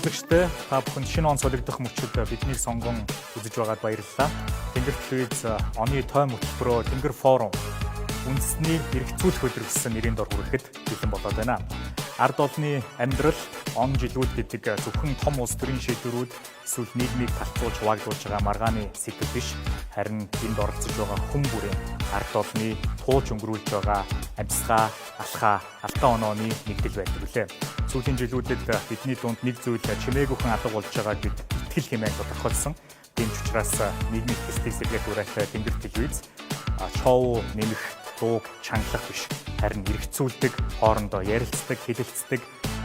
үзэгчтэй та бүхэн шинэ он солигдох мөчид бидний сонгон үзэж байгаад баярлалаа. Тэнгэр телевиз оны тойм хөтөлбөрөөр Тэнгэр форум үндэсний эрхцүүлэх өдөр гэсэн нэрийн дор хүрэхэд бэлэн болоод байна. Ард олны амьдрал, он жилүүд гэдэг зөвхөн том улс төрийн шийдвэрүүд эсвэл нийгмийг талцуулж хуваагдуулж байгаа маргааны сэдв биш, харин энд оролцож байгаа хүн бүрийн ард олны тууж өнгөрүүлж байгаа амьсгаа, алхаа, алдаа онооны нэгдэл байдаг үлээ. Сүүлийн жилүүдэд бидний дунд нэг зүйл чимээгүйхэн алга болж байгааг бид итгэл хэмээн тодорхойлсон. Тийм ч учраас нийгмийн хэсгийг сэргээх үрэлтэй Тэнгэр телевиз шоу нэмэх, дууг чангалах биш, харин эргцүүлдэг, хоорондоо ярилцдаг, хэлэлцдэг,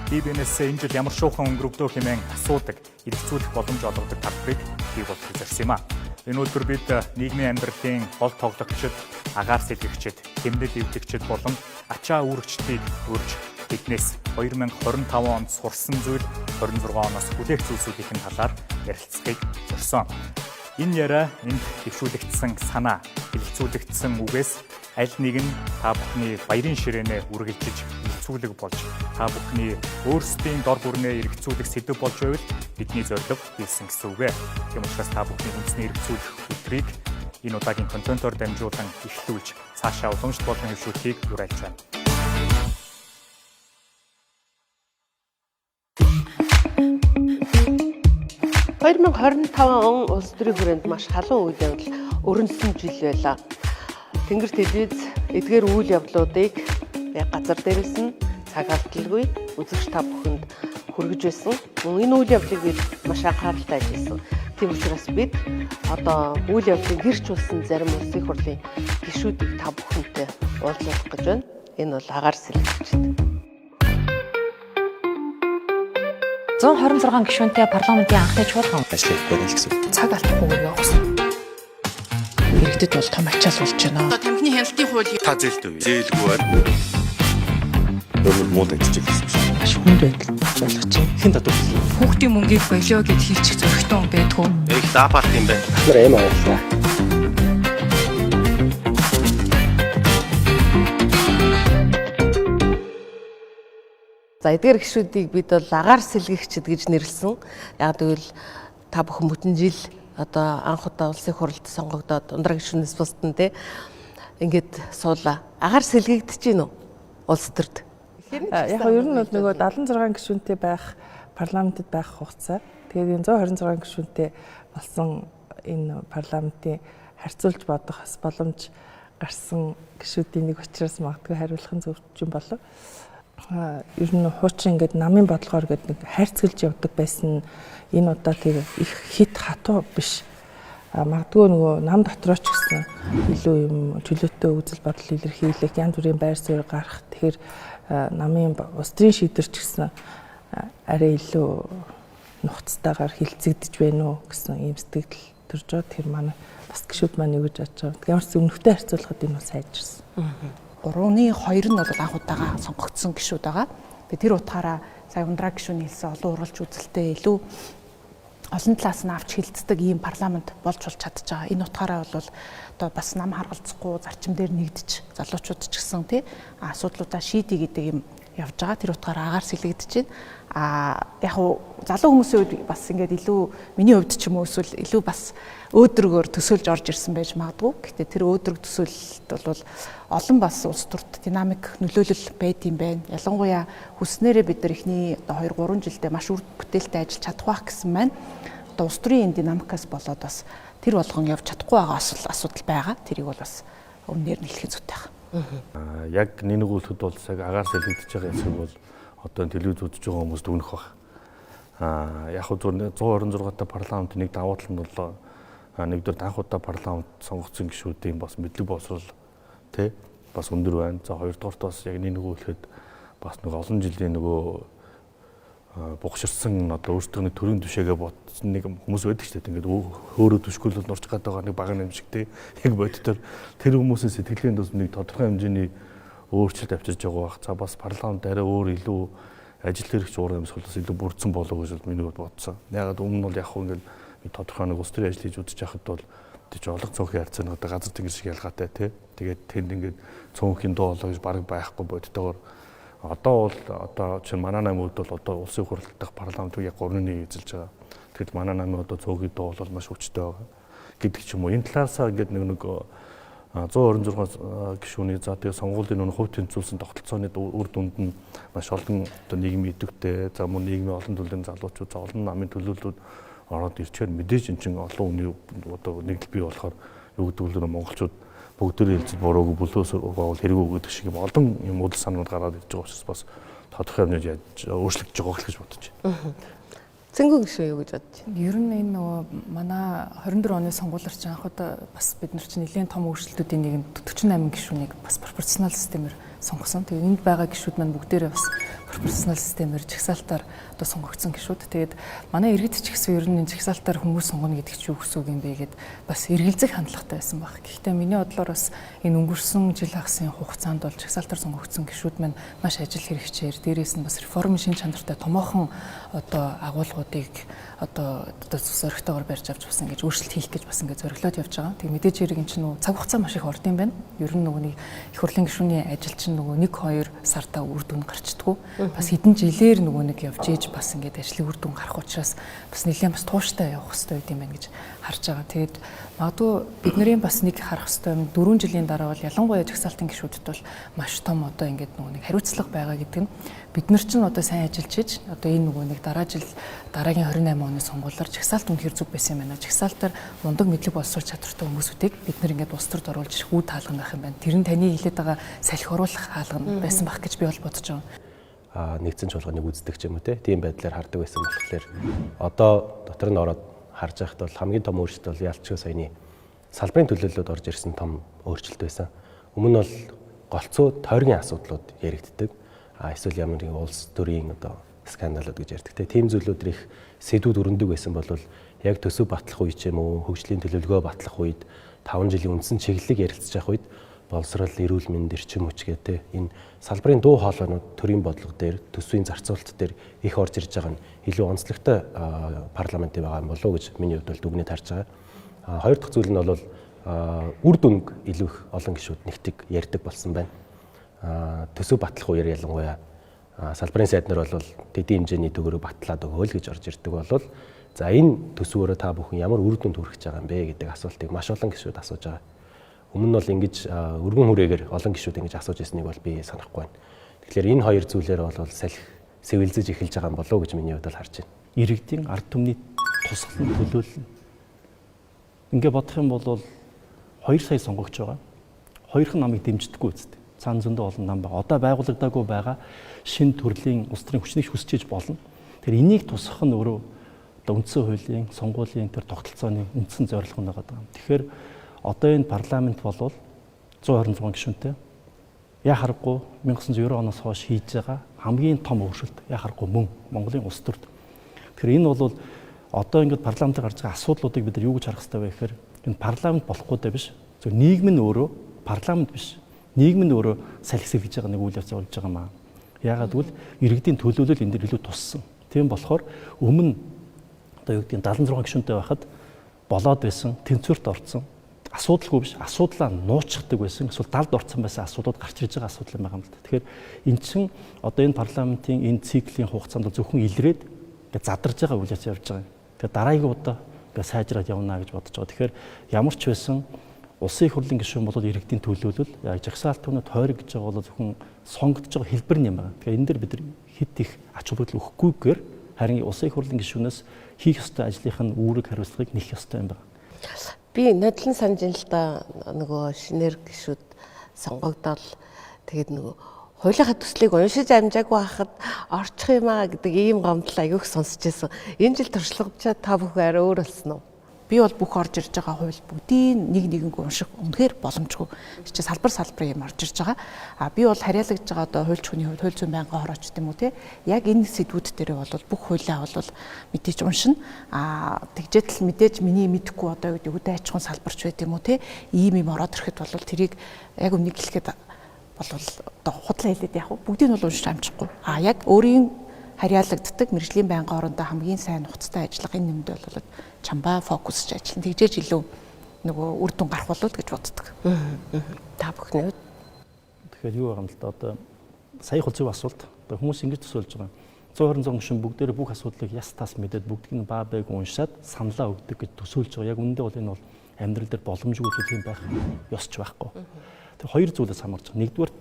бие биенээсээ энэ жил ямар шуухан өнгөрөвдөө хэмээн асуудаг, эргцүүлэх боломж олгодог талбарыг бий болгох зорьсон юм а. Энэ өдөр бид нийгмийн амьдралын гол тоглогчид, агаар сэлгэгчид, хэмнэл эвдэгчид болон ачаа үүрэгчдийг урьж биднээс 2025 онд сурсан зүйл 26 оноос хүлээх зүйлсүүдийн талаар ярилцахыг зорьсон. Энэ яриа энд дэвшүүлэгдсэн санаа, хэлэлцүүлэгдсэн үгээс аль нэг нь та бүхний баярын ширээнэ үргэлжиж хэлцүүлэг болж, та бүхний өөрсдийн дор бүрнээ эргцүүлэх сэдв болж байвал бидний зорилго хийсэн гэсэн үг ээ. Тийм учраас та бүхний үндэсний эргцүүлэх өдрийг энэ удаагийн контентоор дамжуулан эхлүүлж, цаашаа уламжлалт болон хөвшүүлэхийг уриалж байна. (2025) он улс төрийн хүрээнд маш халуун үйл явдал өрнөсөн жил байлаа. Тэнгэр телевиз эдгээр үйл явдлуудыг газар дээрээс нь цаг алдалгүй үзэгч та бүхэнд хүргэж байсан. Энэ үйл явдлыг бид маш анхааралтай ажилласан. Тийм учраас бид одоо үйл явдлыг гэрч болсон зарим улсын хурлын гишүүдийг та бүхэнтэй уулзах гэж байна. Энэ бол агаар сэлгэгчид. 126 гишүүнтэй парламентын анхны чуулган ажлыг байна л гэсэн. цаг алдахгүйгээр явуулсан. Иргэдэд бол том ачаал болж байна. Одоо тамхины хяналтын хуулийг Та зээлтэй үү? Зээлгүй байна. Өөр муу дайчих гэсэн чинь. Маш хүнд байдал болгож байна. Хэн татварлаа? хүүхдийн мөнгийг болио гэж хэлчих зөрөгтэй хүн байдгүй. Их даапарт юм байна. Тэр эм авлаа. За эдгээр гишүүдийг бид бол агаар сэлгэгчид гэж нэрлсэн. Яг тэгвэл та бүхэн бүтэн жил одоо анх удаа улсын хурлд сонгогдоод ундраа гишүүнээс бусдын те ингээд суулаа. Агаар сэлгэгдэж гин үү улс төрд? Яг нь ер нь бол нөгөө 76 гишүүнтэй байх парламентод байх хугацаа. Тэгээд энэ 126 гишүүнтэй болсон энэ парламентын харьцуулж бодох бас боломж гарсан гишүүдийн нэг учраас магадгүй хариулах нь зөвчм болов. Ер нь хуучин ингээд намын бодлогоор гэдэг нэг хайрцагж явдаг байсан энэ удаа тэр их хит хатуу биш. Магадгүй нөгөө нам дотроо ч гэсэн илүү юм чөлөөтэй үзэл бодол илэрхийлэх, янз бүрийн байр суурь гарах. Тэгэхээр намын улс төрийн шийдвэр ч гэсэн арай илүү нухацтайгаар хилцэгдэж байна уу гэсэн ийм сэтгэл төрж байгаа. Тэр манай бас гишүүд маань юу гэж бодож байгаа. Ямар ч өмнөхтэй харьцуулахад энэ бас сайжирсан. 3-2 нь бол анх удаага сонгогдсон гишүүд байгаа. Тэгээ тэр утгаараа сая ундраа гишүүний хэлсэн олон ургалж үзэлтэй илүү олон талаас нь авч хилцдэг ийм парламент болж чадж байгаа. Энэ утгаараа бол одоо бас нам харгалзахгүй зарчим дээр нэгдэж залуучууд ч гэсэн тий асуудлуудаа шийдий гэдэг юм явж байгаа. Тэр утгаараа агаар сэлгэгдэж байна. Яг уу залуу хүмүүсийн үед бас ингээд илүү миний хувьд ч юм уу эсвэл илүү бас өөдрөгөөр төсөөлж орж ирсэн байж магадгүй. Гэхдээ тэр өөдрөг төсөөлөлт бол олон бас улс төрт динамик нөлөөлөл байд юм байна. Ялангуяа хүснээрээ бид нар эхний одоо 2-3 жилдээ маш үр бүтээлтэй ажиллаж чадах байх гэсэн маань одоо улс төрийн энэ динамикаас болоод бас тэр болгон явж чадахгүй байгаа асуудал байгаа. Тэрийг бол бас өмнөөр нь хэлэх зүйтэй байна. Яг нэг үлдэхэд бол цаг агаар сэлгэгдэж байгаа хэсэг бол одоо телевиз үзэж байгаа хүмүүст өгнөх баг. Яг зөв 126 та парламент нэг давуу тал нь бол нэгдүгээр анх удаа парламент сонгогдсон гишүүдийн бас мэдлэг боловсрол тий бас өндөр байна. За хоёрдугаарт бас яг нэг үлдэхэд бас нэг олон жилийн нөгөө бугширсан одоо өөрсдөө төрийн түшээгээ бодсон нэг хүмүүс байдаг ч гэдэг ингээд өөрөө түшгүүлэл нурч гад байгаа нэг баг юм шиг тий яг бодтоор тэр хүмүүсийн сэтгэлийн төс нэг тодорхой хэмжээний өөрчлөлт авчирж байгаа бах. За бас парламент арай өөр илүү ажил хэрэгч уур амьсгалаас илүү бүрдсэн болов гэж миний бодсон. Ягаад өмнө нь бол яг хөө ингээд тодорхой нэг улс төрийн ажил хийж үзэж байхад бол тийч олонх цөөхөн харьцаа одоо газар тэнгэр шиг ялгаатай тий. Тэгээд тэнд ингээд цөөхөн дуу олоо гэж баг байхгүй бодтойгоор Одоо бол одоо чинь манай намын хувьд бол одоо улсын хурлын дахь парламентыг яг 3-1 эзэлж байгаа. Тэгэхэд манай намын одоо цөөхий дуу бол маш хүчтэй байгаа гэдэг ч юм уу. Энэ талаасаа ингээд нэг 126 гишүүний за тэгээ сонгуулийн нэг хувь тэнцвүүлсэн тогтолцооны үр дүнд нь маш олон одоо нийгмийн идэвхтэй за мөн нийгмийн олон төрлийн залуучууд за олон намын төлөөллүүд ороод ирчихээр мэдээж эн чинь олон хүний одоо нэгдэл бий болохоор юу гэдэг нь монголчууд бүгдээрээ хэлцэл бурууг бүлөөс бол хэрэг өгдөг шиг юм олон юм удал санууд гараад ирж байгаа учраас бас тодорхой хэмжээнд өөрчлөгдөж байгаа гэж бодож байна. Цэнгүү гişүү юу гэж бодож байна? Ер нь энэ нөгөө манай 24 оны сонгуулиар чинь анхудаа бас бид нар чинь нэлээд том өөрчлөлтүүдийн нэг 48 гишүүнийг бас пропорционал системээр сонгосон. Тэгээ энд байгаа гишүүд маань бүгдээрээ бас пропорционал системээр жагсаалтаар одоо сонгогдсон гишүүд. Тэгээд манай иргэд ч гэсэн ер нь энэ жагсаалтаар хүмүүс сонгоно гэдэг чинь юу гэсэн үг юм бэ гэд бас эргэлзэх хандлагатай байсан баг. Гэхдээ миний бодлоор бас энэ өнгөрсөн жил хагасын хугацаанд бол жагсаалтаар сонгогдсон гишүүд маань маш ажил хэрэгчээр дээрээс нь бас реформын шин чанартай томоохон одоо агуулгуудыг одоо зоригтойгоор барьж авч бас ингэж өөрчлөлт хийх гэж бас ингэж зориглоод явж байгаа. Тэгээ мэдээж хэрэг энэ чинь нөгөө цаг хугацаа маш их орд юм байна. Ер нь нөгөө их хурлын гишүүний ажил чинь нөгөө 1-2 сартаа үр дүн гарчдаггүй. Бас хэдэн жилээр нөгөө нэг явж ийж бас ингэж ажлын үр дүн гарах учраас бас нэлээд бас тууштай явах хэрэгтэй байд юм байна гэж харж байгаа. Тэгээд магадгүй бидний бас нэг харах хэрэгтэй юм 4 жилийн дараа бол ялангуяа жагсаалтын гишүүдэд бол маш том одоо ингэж нөгөө нэг хариуцлага байгаа гэдэг нь бид нар чинь одоо сайн ажиллаж иж одоо энэ нөгөө нэг дараагийн 28 оны сонгуулиар жагсаалт үнэхээр зүг байсан юм байна. Жагсаалтаар мундаг мэдлэг боловсруулах чадвартай хүмүүсүүдийг бид нар ингээд улс төрд оруулж ирэх үе таалган байх юм байна. Тэр нь таны хэлээд байгаа салхи оруулах хаалган байсан байх гэж би бол бодож байгаа. Нэгдсэн чуулганыг үздэг ч юм уу тийм байдлаар хардаг байсан болохоор одоо дотор нь ороод харж байхад бол хамгийн том өөрчлөлт бол ялцчгүй саяны салбарын төлөөллөд орж ирсэн том өөрчлөлт байсан. Өмнө нь бол голцоо тойргийн асуудлууд яригддаг. Эсвэл ямар нэгэн улс төрийн одоо скандалууд гэж ярьдаг. Тийм зүйлүүд их сэдвүүд өрнөдөг байсан бол яг төсөв батлах үе ч юм уу хөгжлийн төлөвлөгөө батлах үед 5 жилийн үндсэн чиглэлийг ярилцж явах үед боловсрол, эрүүл мэнд, эрчим хүч гэдэг энэ салбарын дуу хоолойнууд төрийн бодлого дээр төсвийн зарцуулалт дээр их орж ирж байгаа нь илүү онцлогтой парламентын байгаа юм болов уу гэж миний хувьд бол дүгнэж харж байгаа. Хоёр дахь зүйл нь бол үр дүнг илүү их олон гишүүд нэгтэг ярьдаг болсон байна. Төсөв батлах үеэр ялангуяа салбарын сайд нар бол дэдийн хэмжээний төгрөг батлаад өгөөл гэж орж ирдэг бол за энэ төсвөөрөө та бүхэн ямар үр дүнд хүрэх гэж байгаа юм бэ гэдэг асуултыг маш олон гишүүд асууж байгаа. Өмнө нь бол ингэж өргөн хүрээгээр олон гишүүд ингэж асууж ирснийг бол би санахгүй байна. Тэгэхээр энэ хоёр зүйлээр бол салхи сэвэлзэж эхэлж байгаа юм болов уу гэж миний хувьд бол харж байна. Иргэдийн ард түмний тусгалан төлөөлөл. Ингээ бодох юм бол 2 сая сонгогч байгаа. Хоёрхан намыг дэмждэггүй үстэй. Цаана зөндөө олон нам байгаа. Одоо байгуулагдаагүй байгаа шинэ төрлийн улс төрийн хүчнийг хүсчиж болно. Тэр энийг тусгах нь өөрөө одоо үндсэн хуулийн, сонгуулийн тэр тогтолцооны үндсэн зорилго нь байгаа юм. Тэгэхээр одоо энэ парламент болвол 126 гишүүнтэй яа харахгүй 1990 оноос хойш хийж байгаа хамгийн том өөрчлөлт яа харахгүй мөн Монголын улс төрд. Тэгэхээр энэ бол одоо ингээд парламентаар гарч байгаа асуудлуудыг бид нар юу гэж харах хэрэгтэй вэ гэхээр энэ парламент болохгүй даа биш. Зөв нийгэм нь өөрөө парламент биш. Нийгэм нь өөрөө салхисэл гэж байгаа нэг үйл явц болж байгаа маа. Яагаад гэвэл иргэдийн төлөөлөл энэ дэр илүү туссан. Тийм болохоор өмнө одоо юу гэдэг нь 76 гишүүнтэй байхад болоод байсан, тэнцвэрт орцсон. Асуудалгүй биш, асуудлаа нуучдаг байсан, эсвэл далд орцсон байсан асуудлууд гарч ирж байгаа асуудал юм байгаа юм л да. Тэгэхээр эн чинь одоо энэ парламентын энэ циклийн хугацаанд зөвхөн илрээд ингээд задарж байгаа үйл явц явж байгаа юм. Тэгэхээр дараагийн удаа ингээд сайжраад явна гэж бодож байгаа. Тэгэхээр ямар ч байсан улсын их хурлын гишүүн бол иргэдийн төлөөлөл яг жагсаалт түнэд хойрог гэж байгаа бол зөвхөн сонгогдож байгаа хэлбэр юм байна. Тэгэхээр энэ дэр бид хэд их ач холбогдол өгөхгүйгээр харин улсын их хурлын гишүүнээс хийх ёстой ажлынх нь үүрэг хариуцлагыг нэх ёстой юм байна. Би нодлон санаж ин л да нөгөө шинээр гишүүд сонгогдоод тэгээд нөгөө хуулийнхаа төслийг уншиж амжаагүй байхад орчих юм аа гэдэг ийм гомдол аяг их сонсч байсан. Энэ жил туршлагачаа та бүхэн арай өөр болсон уу? Би бол бүх орж ирж байгаа хууль бүгдийг нэг унших үнэхээр боломжгүй. Чи салбар юм орж ирж байгаа. Би бол харьяалагдж байгаа одоо хуульч хүний хувьд хууль зүйн байнгын хорооч гэдэг юм уу те. Яг энэ сэдвүүд дээр бол бүх хуулиа бол мэдээж уншина. Тэгжээд л мэдээж миний мэдэхгүй одоо юу гэдэг үдэ аж ахуйн салбарч байт юм уу те. Ийм юм ороод ирэхэд бол тэрийг яг өмнөг хэлэхэд бол одоо худлаа хэлээд яг бүгдийг нь бол уншиж амжихгүй. Яг өөрийн харьяалагддаг мэржлийн байнгын орондоо хамгийн сайн нухацтай ажиллагын нэмд бол чамбаа фокусж ажиллана. Тэгжээж илүү нөгөө үр дүн гарах болов гэж боддог. Та бүхний хувьд тэгэхээр юу байгаа юм л да одоо сая холцоо асуулт. Одоо хүмүүс ингэж төсөөлж байгаа. 126 гишүүн бүгдээрээ бүх асуудлыг яс тас мэдээд бүгдийг нь баа бэг уншаад саналаа өгдөг гэж төсөөлж байгаа. Яг үүндээ бол энэ бол амьдрал дээр боломжгүй зүйл юм байх ёсч байхгүй. Тэр хоёр зүйлээс хамаарч байгаа. Нэгдүгээр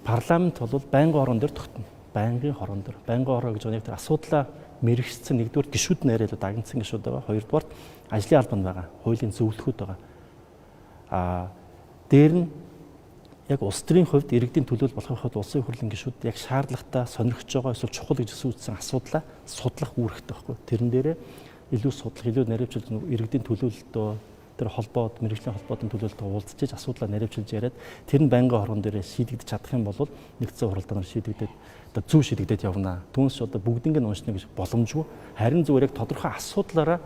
парламент бол байнгын хорон дээр тогтно. Байнгын хорон дээр. Байнгын хороо гэж нэг тэр асуудлаа мэрэгчсэн нэгдүгээр гишүүд нэрээ л дагнцсан гишүүд байгаа. Хоёрдугаар ажлын албанд байгаа. Хуулийн зөвлөхүүд байгаа. Дээр нь яг улс төрийн хувьд иргэдийн төлөөлөл болохын хувьд улсын хурлын гишүүд яг шаардлагатай сонирхож байгаа эсвэл чухал гэж үзсэн асуудлаа судлах үүрэгтэй байхгүй. Тэрэн дээрээ илүү судлах, илүү наривчилж иргэдийн төлөөлөлтөө тэр холбоод мэрэгжлийн холбоодын төлөөлөлтөд уулзчиж асуудлаа наривчилж яриад тэр нь байнгын хоргон дээрээ шийдэгдэж чадах юм бол нэгдсэн хуралдаанаар шийдэгдээд одоо зөв шийдэгдээд явна. Түүнээс одоо бүгднийг нь уншна гэж боломжгүй. Харин зүгээр яг тодорхой асуудлаараа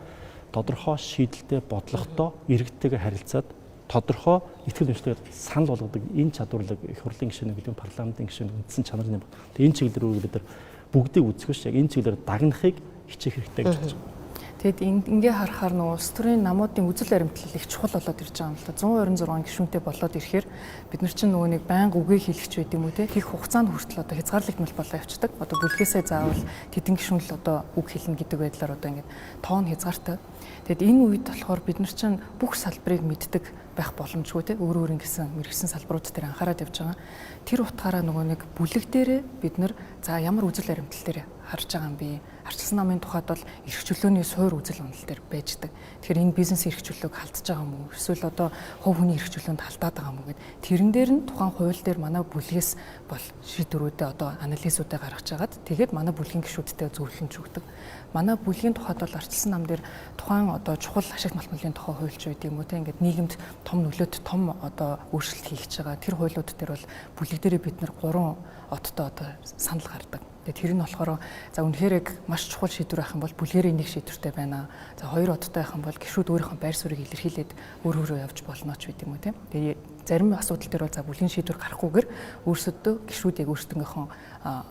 тодорхой шийдэлтэй бодлоготой иргэдтэйгээ харилцаад тодорхой итгэл үнэмшилтэйгээр санал болгодог энэ чадварлаг их хурлын гишүүн гэдэг парламентын гишүүн үндсэн чанар юм. Тэгээ энэ чиглэлээр бид нар бүгдийг үзэхгүйш яг энэ чиглэлээр дагнахыг хичээх хэрэгтэй гэж бодож байна. Тэгэд ингээ харахаар нөгөө улс төрийн намуудын үзэл баримтлал их чухал болоод ирж байгаа юм л да. 126 гишүүнтэй болоод ирэхээр бид нар чинь нөгөө нэг байнга үгээ хэлэгч байд юм уу те. Их хугацаанд хүртэл одоо хязгаарлагдмал болоо явцдаг. Одоо бүлгээсээ заавал тэдэн гишүүн л одоо үг хэлнэ гэдэг байдлаар одоо ингээ тоон хязгаартай. Тэгэд энэ үед болохоор бид нар чинь бүх салбарыг мэддэг байх боломжгүй те. Өөр ингэсэн мэрэгсэн салбарууд дээр анхаарал явж байгаа. Тэр утгаараа нөгөө нэг бүлэг дээрээ бид нар за ямар үзэл баримтлал дээр харж байгаа юм бэ? Арчилсан намын тухайд бол эрх чөлөөний суур үзэл онол дээр байждаг. Тэгэхээр энэ бизнес эрх чөлөөг халдж байгаа юм уу? Эсвэл одоо хувь хүний эрх чөлөөнд халдаад байгаа юм уу гэд тэрэн дээр нь тухайн хууль дээр манай бүлгээс бол шийдвэрүүдээ одоо анализуудыг гаргаж агаад тэгээд манай бүлгийн гишүүдтэй зөвлөмж өгдөг. Манай бүлгийн тухайд бол арчилсан нам дээр тухайн одоо чухал ашигт малтмалын тухай хуульч байд юм уу те ингээд нийгэмд том нөлөөт том одоо өөрчлөлт хийгч байгаа. Тэр хуулиуд дээр бол бүлэг дээрээ бид нар 3 оттой одоо санал гардаг. Тэр нь болохоор за үнэхээр яг маш чухал шийдвэр авах юм бол бүлгэрийн нэг шийдвэртэй байна. За 2 оттой авах юм бол гишүүд өөрийнхөө байр суурийг илэрхийлээд өөр өөрөөр явж болно ч гэдэг юм уу тийм. Тэгээ зарим асуудал дээр бол за бүлгийн шийдвэр гарахгүйгээр өөрсдөө гишүүд яг өөрсдийнхөө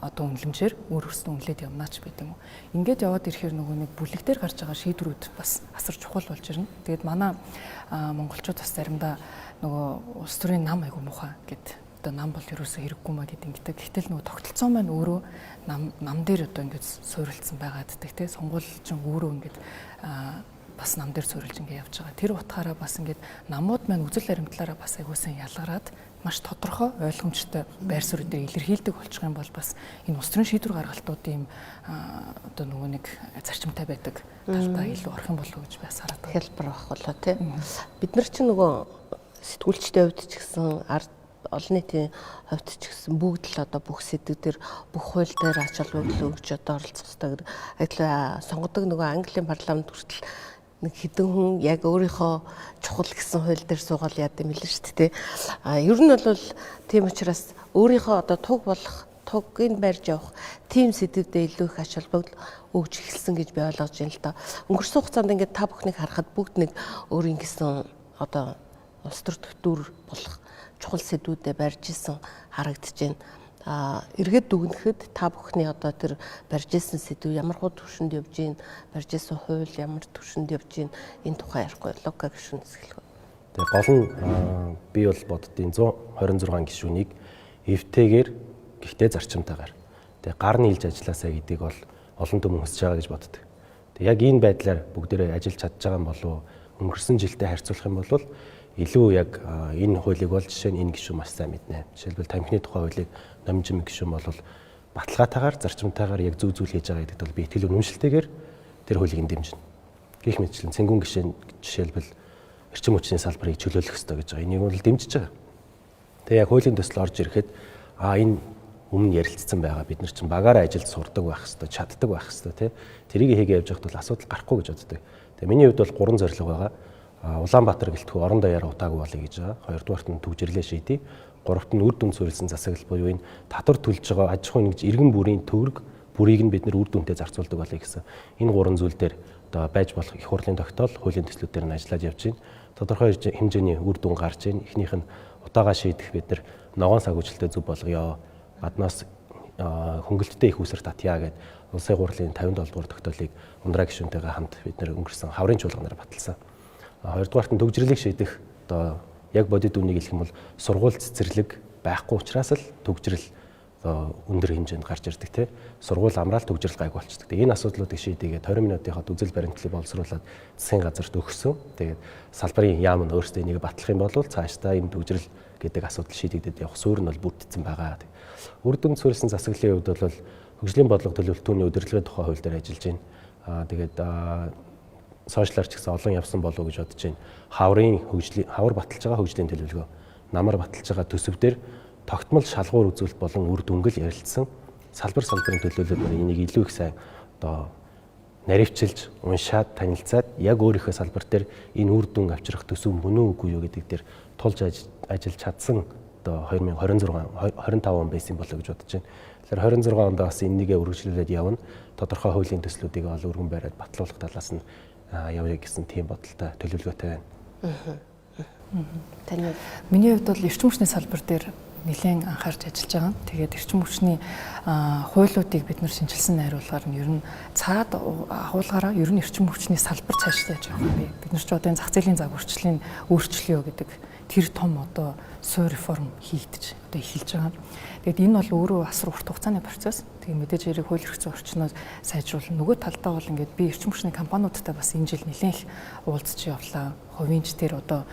одоо үнэлэмжээр өөрсдөө үнэлээд явна ч гэдэг юм уу. Ингээд яваад ирэхээр нөгөө нэг бүлэг дээр гарч байгаа шийдвэрүүд бас асар чухал болж ирнэ. Тэгээд манай монголчууд бас заримдаа нөгөө улс төрийн нам айгу муухай гэдэг одоо нам бол ерөөсөө хэрэггүй маа гэдэг ингэдэг. Гэтэл нөгөө тогтолцоо маань өөрөө нам дээр одоо ингэж суурилсан байгаад ддэг те сонгуульчин өөрөө ингэж бас нам дээр суурилж ингэ явж байгаа. Тэр утгаараа бас ингэж намууд маань үзэл баримтлаараа бас айгуусан ялгараад маш тодорхой ойлгомжтой байр суурь дээр илэрхийлдэг болчих юм бол бас энэ улс төрийн шийдвэр гаргалтуудын одоо нөгөө нэг зарчимтай байдаг талдаа илүү орох юм болов уу гэж би бас хараад байна. Хэлбэр авах болоо те. Бид нар чинь нөгөө сэтгүүлчтэй хувьд ч гэсэн олон нийтийн хувьд ч гэсэн бүгд л одоо бүх сэдв дээр бүх хууль дээр ач холбогдол өгч одоо оролцох хэрэгтэй. Адилхан сонгодог нөгөө Английн парламент хүртэл нэг хэдэн хүн яг өөрийнхөө чухал гэсэн хууль дээр суугаад яад юм л шүү дээ. Ер нь бол тийм учраас өөрийнхөө одоо тугийг барьж явах тийм сэдвүүдэд илүү их ач холбогдол өгж эхэлсэн гэж би ойлгож байна л да. Өнгөрсөн хугацаанд ингээд та бүхнийг харахад бүгд нэг өөрийн гэсэн одоо улс төр төвтүр болох чухал сэдвүүдэд барьж исэн харагдаж байна. Эргээд дүгнэхэд та бүхний одоо тэр барьж исэн сэдв ямар хуу төвшөнд явж гин, барьж исэн хууль ямар төвшөнд явж гин энэ тухай ярихгүй логика гишүүнээс эхлэх. Тэгээ гол нь би бол боддtiin 126 гишүүнийг эвтэйгээр гэхдээ зарчимтайгаар тэгээ гар нийлж ажилласаа гэдгийг бол олон түмэн хүсэж байгаа гэж боддог. Тэгээ яг энэ байдлаар бүгдээрээ ажиллаж чадж байгаа юм болов өнгөрсөн жилдээ харьцуулах юм бол илүү яг энэ хуулийг бол жишээ нь энэ гишүүн маш сайн мэднэ. Жишээлбэл тамхины тухай хуулийг номжим гишүүн бол баталгаатайгаар зарчимтайгаар яг зөв зүйл хийж байгаа гэдэгт бол би итгэл үнэмшилтэйгээр тэр хуулийг дэмжинэ. Гэх мэтчлэн цэнгүүн гишээн жишээлбэл эрчим хүчний салбарыг чөлөөлөх ёстой гэж байгаа. Энийг бол дэмжиж байгаа. Тэгээ яг хуулийн төсөл орж ирэхэд энэ өмнө ярилцсан байгаа бид нар чинь багаараа ажилд сурдаг байх ёстой, чаддаг байх ёстой тий. Тэрийг хийгээ явж байхад бол асуудал гарахгүй гэж боддог. Тэгээ миний хувьд бол 3 зорилго байгаа. Улаанбаатар гэлтгүү орон даяараа утаагүй болъё гэж байгаа. Хоёрдугаарт нь төвжирлээ шийдье. Гуравт нь үр дүн суурилсан засаглал буюу энэ татвар төлж байгаа аж ахуйн нэгж иргэн бүрийн төгрөг бүрийг нь бид нэр үр дүнтэй зарцуулдаг болъё гэсэн. Энэ 3 зүйл дээр одоо байж болох их хурлын тогтоол хуулийн төслүүдээр нь ажиллаж явж байна. Тодорхой хэмжээний үр дүн гарч байна. Эхнийх нь утаагаа шийдэх бид нар ногоон сагуулжтай зөв болгоё. Гаднаас хөнгөлөлттэй их үсэр татъя гэд улсын хурлын 57 дугаар тогтоолыг ундраа гишүүнтэйгээ хамт бид нэр өнгөрсөн хаврын чуулганаар баталсан. Хоёрдугаарт нь төгжрлийг шийдэх одоо яг бодит үнийг хэлэх юм бол сургууль цэцэрлэг байхгүй учраас л төгжрөл одоо өндөр хэмжээнд гарч ирдэг те. Сургууль амраалт төгжрөл гайг болчихдог. Энэ асуудлуудыг шийдээгээд 20 минутынхаа үзэл баримтлалыг боловсруулад засгийн газарт өгсөн. Тэгээд салбарын яам нь өөрсдөө энийг батлах юм бол цаашдаа энэ төгжрөл гэдэг асуудал шийдэгдээд явах суурь нь бол бүрдсэн байгаа. Үр дүнд суурилсан засаглалын хувьд бол хөгжлийн бодлого төлөвлөлтүүний удирдлагын тухай хууль дээр ажиллаж байна. Тэгээд сошиалар ч гэсэн олон явсан болов уу гэж бодож байна. Хавар баталж байгаа хөгжлийн төлөвлөгөө, намар баталж байгаа төсөв дээр тогтмол шалгуур үзүүлэлт болон үр дүнгэл ярилцсан салбарын төлөөлөлд энийг илүү их сайн одоо наривчилж, уншаад, танилцаад яг өөрийнхөө салбар дээр энэ үр дүн авчрах төсөв мөн үгүй юу гэдэг дээр тулж ажиллаж чадсан одоо 2025 он байсан болоо гэж бодож байна. Тэгэхээр 26 онд бас энэгээ үргэлжлүүлээд явна. Тодорхой хуулийн төслүүдийг ол өргөн бариад батлуулах талаас нь явъя гэсэн тийм бодолтой төлөвлөгөөтэй байна. Таны Миний хувьд бол эрчим хүчний салбар дээр нэлээд анхаарч ажиллаж байгаа. Тэгээд эрчим хүчний хуулиудыг бид нар шинжилсэн найруулгаар нь ер нь цаад агуулгаараа ер нь эрчим хүчний салбар цаашдаа яаж явах вэ? Бид нар ч одоо энэ зах зээлийн загварчлалын өөрчлөлөө гэдэг тэр том одоо суурь реформ хийгдэж одоо эхэлж байгаа. Тэгээд энэ бол өөрөө асар урт хугацааны процесс. Тэгээд мэдээж хэрэг хууль эрх зүйн орчноо сайжруулах. Нөгөө талдаа бол ингээд би эрчим хүчний компаниудтай бас энэ жил нэлээд их уулзч явлаа. Хувийнч тэр одоо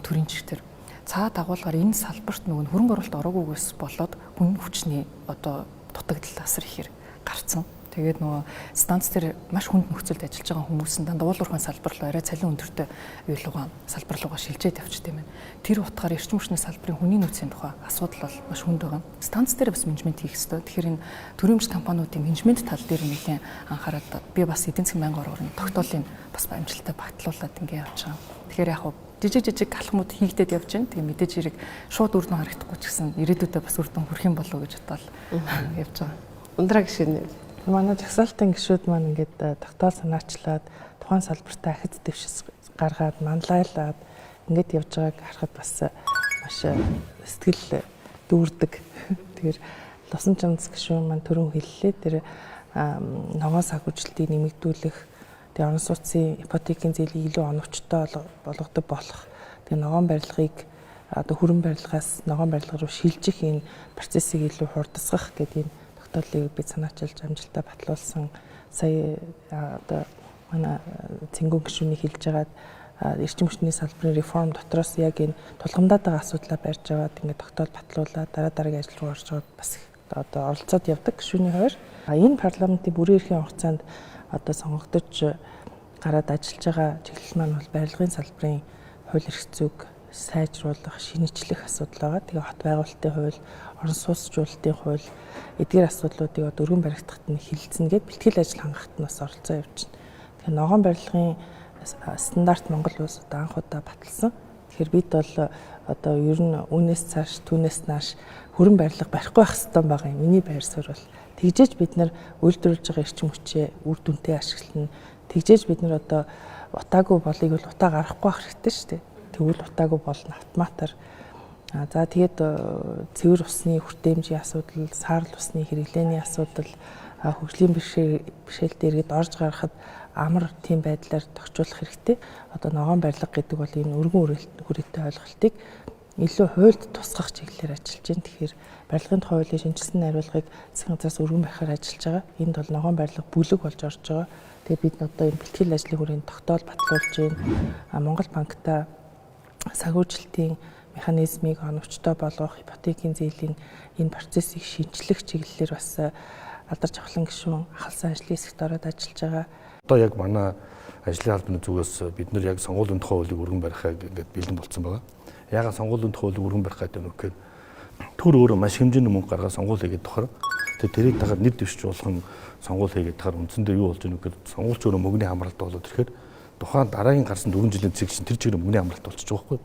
төрийнч тэр цаад агуулгаар энэ салбарт нөгөө хөрөнгө оруулалт ороогүйгээс болоод хүн хүчний одоо дутагдал асар ихээр гарцсан. Тэгээд нөгөө станц дээр маш хүнд нөхцөлд ажиллаж байгаа хүмүүс нь дандаа уулуурхайн салбар руу арай цалин өндөртэй юулуугаа салбар руугаа шилжээд явчихсан юм байна. Тэр утгаар эрчим хүчний салбарын хүний нөөцийн тухай асуудал бол маш хүнд байгаа. Станц дээр бас менежмент хийх хэрэгтэй. Тэгэхээр энэ төрөмж компаниудын менежмент тал дээр нэлээд анхаарал би бас эдийн засгийн байнгын орны тогтоолыг бас амжилттай багтлуулад ингэ явж байгаа. Тэгэхээр яг жижиг алхмууд хийгдээд явж байна. Тэгээ мэдээж хэрэг шууд үр дүн харагдахгүй ч гэсэн ирээдүйдээ бас үр дүн хүрэх юм болов уу гэж бодоод явж байгаа. Ундраа гişүн. Манай жагсаалтын гишүүд маань ингээд тогтоол санаачлаад тухайн салбартаа ахиц дэвшис гаргаад манлайлаад ингээд явж байгааг харахад бас маш сэтгэл дүүрдэг. Тэгэхээр Лусан Чамц гишүүн маань түрүүн хэллээ. Тэр ногоон санхүүжилтийг нэмэгдүүлэх, тэгээ орон сууцын ипотекийн зээлийг илүү оновчтой болгодог болох. Тэгээ ногоон барилгыг одоо хүрэн барилгаас ногоон барилга руу шилжих энэ процессыг илүү хурдасгах гэдэг энэ тогтоолыг бид санаачилж амжилттай батлуулсан. Сая одоо манай цэнгүүн гишүүний хэлж байгаад эрчим хүчний салбарын реформ дотроос яг энэ тулгамдаад байгаа асуудлаа барьж аваад ингээд тогтоол батлуулаад дараагийн ажил руу орж аваад бас одоо оролцоод явдаг гишүүний хувьд. Энэ парламентын бүрэн эрхийн хугацаанд одоо сонгогдож гараад ажиллаж байгаа чиглэл маань бол барилгын салбарын хууль эрх зүйг сайжруулах, шинэчлэх асуудал байгаа. Тэгээ хот байгуулалтын хууль, орон сууцчлалтын хууль эдгээр асуудлуудыг одоо өргөн баригдахад нь хилцэнэ гэд бэлтгэл ажил хангахад нь бас оролцоо явж байна. Тэгээ ногоон барилгын стандарт Монгол улс одоо анх удаа баталсан. Тэгэхээр бид бол одоо ер нь үүнээс цааш түүнээс нааш хөрөн барилга барихгүй байх хэрэгтэй байгаа юм. Миний байр суурь бол тэгжээж бид нар үйлдвэрлэж байгаа эрчим хүчээ үр дүнтэй ашиглана. Тэгжээж бид нар одоо утаагүй болыг бол утаа гаргахгүй байх хэрэгтэй шүү дээ. Тэгвэл утаагүй болно автоматар. За тэгээд цэвэр усны хүртээмжийн асуудал, саарл усны хэрэглээний асуудал, хөгжлийн бэрхшээлтэй иргэд орж гарахад амар тийм байдлаар тохижуулах хэрэгтэй. Одоо ногоон барилга гэдэг бол энэ өргөн хүрээтэй ойлголтыг илүү хуульд тусгах чиглэлээр ажиллаж байна. Тэгэхээр барилгын тухай хуулийн шинжилсэн найруулгыг засгийн газраас өргөн барихаар ажиллаж байгаа. Энд бол ногоон барилга бүлэг болж орж байгаа. Тэгээд бид одоо энэ бэлтгэл ажлын хүрээнд тогтоол батлуулж байна. Монгол банктай санхүүжилтийн механизмыг оновчтой болгох, ипотекийн зээлийн энэ процессыг шинжлэх чиглэлээр бас алдарч авахлан гишүүн ахалсан ажлын хэсэгт ороод ажиллаж байгаа. Одоо яг манай ажлын албаны зүгээс бид нар яг сонгуулийн тухай хуулийг өргөн барихаа ингээд бэлэн болсон байгаа. Яагаад сонгуулийн тухай хуулийг өргөн барих гэдэг нь гэхээр төр өөрөө маш хэмжээний мөнгө гаргаад сонгуул хийгээд тохор. Тэгээд тэрийг дахиад нэр дэвшиж болох сонгуул хийгээд тахаар үндсэндээ юу болж байгаа гэхээр сонгуульч өөрөө мөнгөний хамралт болоод ирэхээр тухайн дараагийн гарсан 4 жилийн цэг чинь тэр чигээр мөнгөний хамралт болчихж байгаа байхгүй.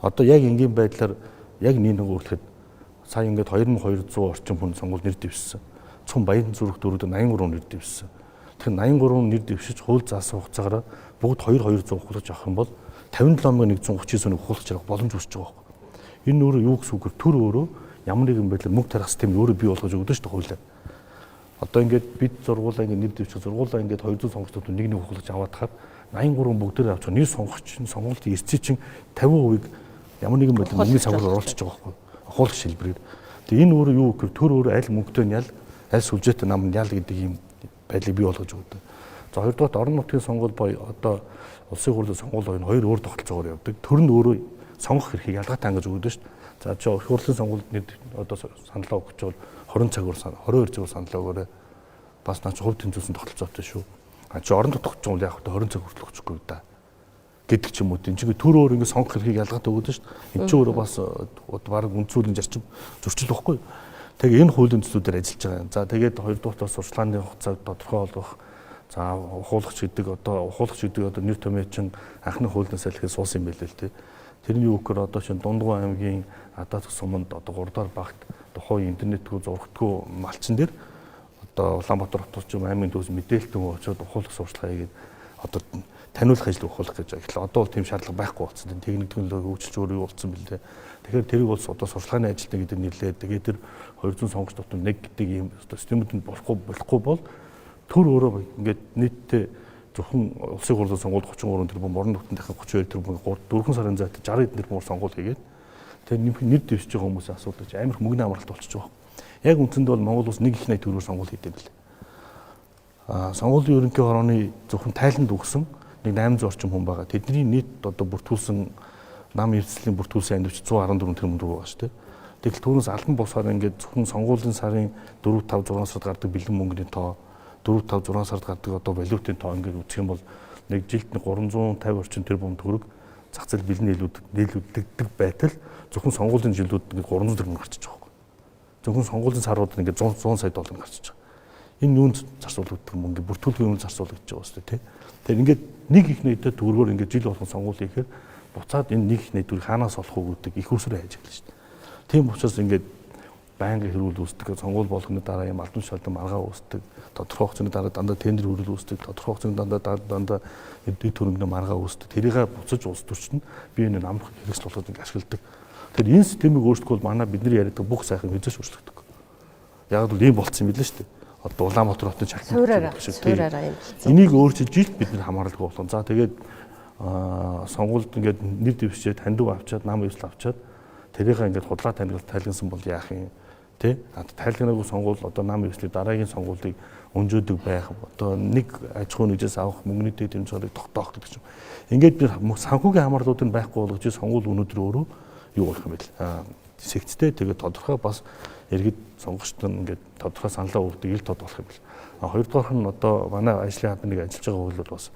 Одоо яг энгийн байдлаар яг нэг өөрлөхэд сая ингээд 2200 орчим хүн сонгуул нэр дэвшсэн. Цум Баян зүрх дөрөвд 83 нэр дэвшсэн. Тэгэхээр 83 нэр дэвшиж хууль заасан хугацаагаар бүгд 2200 хулгаж авах юм бол 57139 хулгаж авах боломж үүсэж байгаа байхгүй. Энэ өөрөө юу гэсэн үг вэ? Төр өөрөө ямар нэгэн байдлаар мөнгө тарих систем өөрөө бий болгож өгдөө шүү дээ хуулиар. Одоо ингээд бид зургуулаа ингээд нэр дэвшиж зургуулаа ингээд 200 сонгогчдод нэг хулгаж аваад хахад 83 бүгдээр авч нэр сонгогч сонголтын эрсцээ чинь 50% ямар нэгэн байдлаар мөнгөний цагаар оруулчихж байгаа байхгүй. Хуулах шилбэрээр. Тэгээ энэ өөрөө юу гэхээр төр өөрөө аль мөнгөтэй нь ял, аль сүлжээтэй нам нь ял гэдэг ийм байдлыг бий болгож өгдөг. За хоёрдугаар орон нутгийн сонгуул боё одоо улсын хурлын сонгуул хоёр өөр тогтолцоогоор явдаг. Төр нь өөрөө сонгох эрхийг ялгаатай ангаж өгдөг шүү дээ. За чи хурлын сонгуульд одоо саналаа өгч бол 20 цагаар 22 цагаар саналаа өгөөрэй. Бас наач хувь тэмцүүлсэн тогтолцоотой шүү. А чи орон нутгад ч юм яг 20 цаг хүртэл өгчихгүй да. Гэдэг ч юм уу. Энд чинь төр өөр ингэ сонгох эрхийг ялгаатай өгдөг шүү дээ. Энд чинь өөрөө бас баг үндсүүлийн зарчим зөрчил واخгүй. Тэгээ энэ хуулийн төслүүдээр ажиллаж байгаа. За тэгээд хоёрдугаар сурчлагын хугацааг тодорхой болгох. За ухуулагч гэдэг одоо нэр томьёо чинь анхны хуулиас салхиад суусан юм байлээ л дээ. Тэрний юу гэхээр одоо чинь Дундгуй аймгийн Адаатх суманд одоо 3 дахь багт тухайн интернетгүй зургатгүй малчин дээр одоо Улаанбаатар хотод ч аймгийн төс мэдээлэлтэн очоод ухуулах сурчлагаа хийгээд одоо таниулах ажил ухуулах гэж байгаа. Тэгэхээр одоо бол тийм шаардлага байхгүй болсон. Техник технологи хөгжиж өөрөө болсон билээ. Тэгэхээр тэрийг бол одоо сурчлагын ажилтнаа гэдэг нэрлээд тэгээд тэр 200 сонгогч дотор нэг гэдэг ийм системүүд нь болохгүй бол төр өөрөө ингээд нийтдээ зөвхөн улсын хурлын сонгуульд 33 тэрбум, орон нутгийнхаа 32 тэрбум, 4 сарын зайд 60 тэрбумаар сонгуул хийгээд тэр нэр дэвшиж байгаа хүмүүсийн асуудал чи амар их мөнгөний амралт болчихж байгаа. Яг үндсэндээ бол Монгол улс 1 их 80 төгрөгөөр сонгуул хийдэг билээ. Сонгуулийн ерөнхий хорооны зөвхөн тайланд өгсөн нэг 800 орчим хүн байгаа. Тэдний нийт одоо бүртгүүлсэн нам эрсдлийн бүртгүүлсэн ангивч 114 тэрбум төгрөг байгаа шүү дээ. Тэгэл түүнээс албан босоор ингээд зөвхөн сонгуулийн сарын 4, 5, 6 сард гардаг бэлэн мөнгөний тоо 4, 5, 6 сард гардаг одоо валютын тоо ингээд үзэх юм бол нэг жилд 350 орчим тэрбум төгрөг зах зээл бэлэн нийлүүлдэг байтал зөвхөн сонгуулийн жилүүд ингээд 300 тэрбум гарчиж байгаа байхгүй. Зөвхөн сонгуулийн сарууд ингээд 100 сая доллар гарчиж байгаа. Энэ юунд зарцуулагддаг мөнгө бүртгүүлгийн үн зарцуулагдаж байгаа шүү дээ тий. Тэгэхээр ингээд нэг их нийтэд төгрөгөөр ингээд жил болгон сонгуул хийхээр буцаад энэ нэг их нийт төгрөг хаанаас олох уу гэдэг их усрээ хайж эхэлж шүү дээ. Тийм учраас ингээд байнгын хэрүүл үүсдэг, сонгуул болгоны дараа юм албан тушаалдан маргаа үүсдэг, тодорхой хугацааны дараа дандаа тендер хүрэл үүсдэг, тодорхой хугацааны дандаа эдийн төрөнгөний маргаа үүсдэг. Тэрийг буцаж улс төрчид нь бие биенээ амрах хэрэгсэл болгоод ингээд ашигладаг. Тэгэхээр энэ системийг өөрчлөхгүй бол манай бидний яриадаг бүх сайхан хэзээ ч өөрчлөгдөг. Яг л ийм болцсон юм билээ шүү дээ. Одоо Улаанбаатар хотын чагтан суураараа юм болсон. Энийг өөрчилж жилд бид нар хамааралгүй болгоно. За тэгээд сонгуульд ингээд нэр дэвшээд хандив авчаад, нам ивсэл авчаад тэрийг ингээд худлаа танилцуулалт тайлгнасан бол яах юм тий? Тайлгнаагүй сонгуул одоо нам ивслийн дараагийн сонгуулийг өнжөөдөг байх. Одоо нэг аж ахуй нэгжээс авах мөнгөний дэд хэмжээг тогтоох гэдэг чинь. Ингээд бид санхүүгийн хамаарлуудыг байхгүй болгож сонгуул өнөөдөр өөрөө юу болох юм бэ? Секцтэй тэгээд тодорхой бас иргэд сонгогчдод ингээд тодорхой саналаа өгдөг ил тод болох юм бэл. Хоёрдугаар нь одоо манай ажлын хамт нэг ажиллаж байгаа хууль бол бас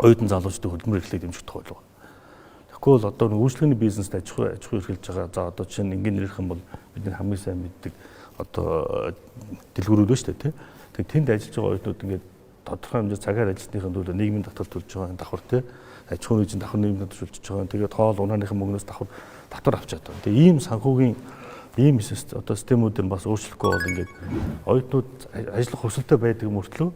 оюутан залуучдын хөдөлмөр эрхлэлийг дэмжих хууль байна. Тэгэхгүй бол одоо үйлчлэгээний бизнест аж ахуй эрхэлж байгаа. За одоо чинь ингээд нэрх юм бол бидний хамгийн сайн мэддэг одоо дэлгүүрүүд ба шүү дээ тий. Тэгээд тэнд ажиллаж байгаа оюутнууд ингээд тодорхой хэмжээ цагаар ажилласныхын төлөө нийгмийн татвар төлж байгаа давхар тий. Аж ахуйн нэгжийн давхар нийгмийн татвар төлж байгаа. Тэгээд хоол унааныхын мөнгнөөс давхар авчаад байна. Тэгээд ийм санхүүгийн ийм одоо системүүдээр бас өөрчлөхгүй бол ингээд оюутнууд ажиллах хүсэлтэй байдаг мөртлөө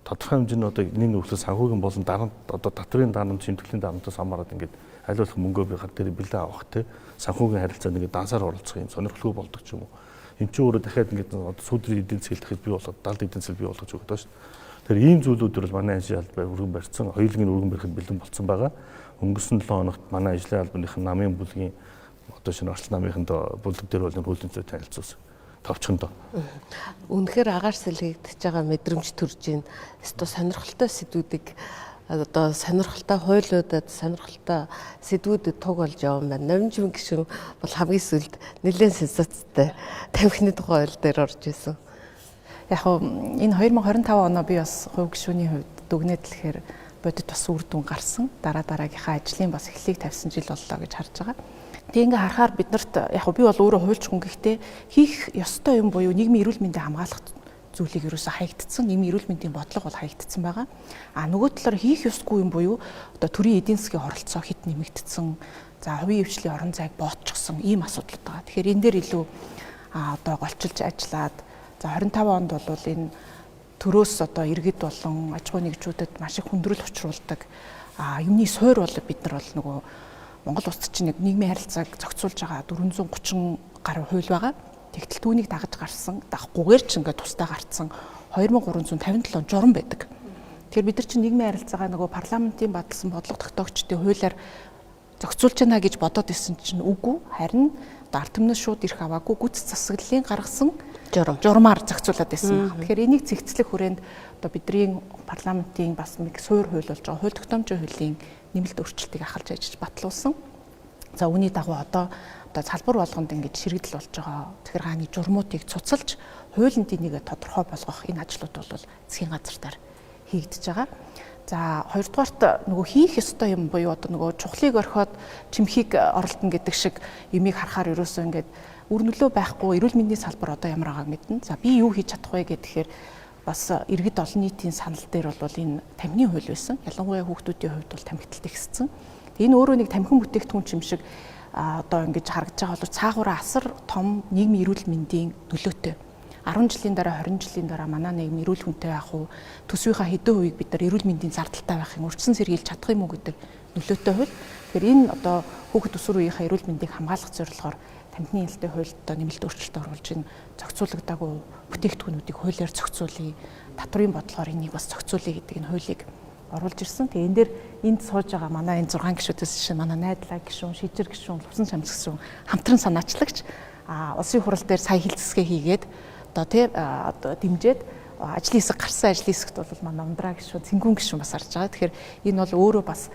тодорхой хэмжээний одоо нэг нөхцөл санхүүгийн болон дараа одоо татврын дарамт, шимтгэлийн дарамтаас хамаарат ингээд аль болох мөнгөө би гар дээр бэлэн авах те санхүүгийн харилцаанд ингээд дансаар оролцох юм сонирхолтой болдог ч юм уу. Энд чинь өөрөө дахиад ингээд одоо сүдрийн эдийн засгийг дахиад бий болгоод 70 эдийн засаг бий болгож өгөх доош. Тэгэхээр ийм зүйлүүдээр бол манай ажлын албаа өргөн барьсан, хоёулангийн өргөн барихад бэлэн болцсон байгаа. Өнгөрсөн 7 хоногт манай ажлын албаныхын намын бүлгийн одоо шинэ орчлон намынханд бүлэг дээр бол хуулийн зүйн танилцуулсан. Товчхондоо. Үнэхээр агаарс илгээгдэж байгаа мэдрэмж төрж байна. Өөртөө сонирхолтой сэдвүүдийг одоо сонирхолтой хуйлуудад сонирхолтой сэдвүүдэд туг болж явсан байна. Номжим гишүүн бол хамгийн сүлд нэлээд сенсацтай тамхины тухай хууль дээр орж исэн. Яг энэ 2025 оноо би бас хувь гишүүний хувьд дүгнээд хэлэхээр бодит бас үр дүн гарсан. Дараагийнхаа ажлын бас эхлэлийг тавьсан жил боллоо гэж харж байгаа. Тэгээ ингээ харахаар биднэрт яг би бол өөрөө хуульч хүн гэхдээ хийх ёстой юм буюу нийгмийн эрүүл мэндийг хамгаалах зүйлийг ерөөсөө хаягдсан, нийгмийн эрүүл мэндийн бодлого бол хаягдсан байгаа. Нөгөө талаар хийх ёсгүй юм буюу одоо төрийн эдийн засгийн оролцоо хит нэмэгдсэн, за хувийн хвшлийн орон зайг боотчихсон ийм асуудал байгаа. Тэгэхээр энэ дээр илүү одоо голчилж ажиллаад за 25 онд бол энэ төрөөс одоо иргэд болон аж ахуй нэгжүүдэд маш их хүндрэл учруулдаг юмны суур бол бид нар бол нөгөө Монгол улсад чинь нэг нийгмийн харилцааг зохицуулж байгаа 430 гаруй хууль байгаа. Тэгтэл түүнийг дагаж гарсан, дагахгүйгээр ч ингээд тусдаа гарцсан 2357 журам байдаг. Тэгэхээр бид нар чинь нийгмийн харилцаагаа нөгөө парламентын баталсан бодлого тогтоогчдын хуулиар зохицуулж байна гэж бодоод исэн чинь үгүй, харин ард түмнээс шууд ирэх аваагүй гүц засаглалын гаргасан журмаар зохицуулаад байсан. Тэгэхээр энийг цэгцлэх хүрээнд одоо бидний парламентын бас нэг суур хууль болж байгаа хууль тогтоомжийн хуулийн нэмэлт өөрчлөлтийг ахалж ажиллаж батлуулсан. За үүний дагуу одоо салбар болгонд ингэж ширэгдэл болж байгаа захиргааны журмуудыг цуцалж хуулинд энийг тодорхой болгох энэ ажлууд бол засгийн газар дээр хийгдэж байгаа. За хоёрдугаарт нөгөө хийх ёстой юм буюу одоо нөгөө чухлыг орхиод чимхийг оролдоно гэдэг шиг юмыг харахаар ерөөсөө ингээд үр нөлөө байхгүй эрүүл мэндийн салбар одоо ямар байгааг мэднэ. За би юу хийж чадах вэ гэхээр бас иргэд олон нийтийн санал дээр бол энэ тамхины хууль байсан. Ялангуяа хүүхдүүдийн хувьд бол тамхиталт ихссэн. Энэ өөрөө нэг тамхин бүтээгдэхүүн юм шиг одоо ингэж харагдаж байгаа бол цаагаараа асар том нийгмийн эрүүл мэндийн нөлөөтэй. 10 жилийн дараа 20 жилийн дараа манай нийгэм эрүүл хүнтэй байх уу, төсвийнхаа хэдэн хувийг бид нар эрүүл мэндийн зардалтай байхын урьдчилан сэргийлж чадах юм уу гэдэг нөлөөтэй хууль. Тэгэхээр энэ одоо хүүхэд өсвөр үеийнхаа эрүүл мэндийг хамгаалах зорилгоор тамхины нэлтийн хуульд одоо нэмэлт өөрчлөлт оруулж ин зохицуулагдаагүй бүтээгдэхүүнүүдийг хуулиар зохицуулъя, татврын бодлогоор энийг бас зохицуулъя гэдэг энэ хуулийг оруулж ирсэн. Тэгээ энэ дээр энд сууж байгаа манай энэ 6 гишүүдээс чинь манай найдлаа гишүүн, шижир гишүүн, лувсан чамц гишүүн хамтран санаачлагч улсын хурал дээр сая хилцэсгээ хийгээд одоо дэмжиж ажлын хэсэг гарсан ажлын хэсэгт бол манай ундраа гişүн, цэнгүүн гişүн бас харж байгаа. Тэгэхээр энэ бол өөрөө бас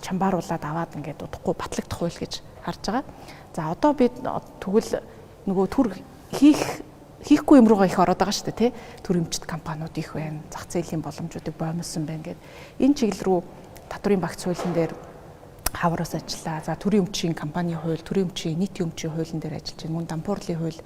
чамбааруулаад аваад ингээд удахгүй батлагдах хууль гэж харж байгаа. За одоо бид тэгвэл нөгөө төр хийхгүй юм руугаа их ороод байгаа шүү дээ, тий? Төр эмчит компаниуд их байна, зах зээлийн боломжуудыг боомсон байна гэд энэ чиглэл рүү татврын багц хуулийн дээр хавраас ажиллаа. За төрийн өмчийн компани хууль, төрийн өмчийн нийтийн өмчийн хуулийн дээр ажиллаж байна. Мөн дампуурлын хууль.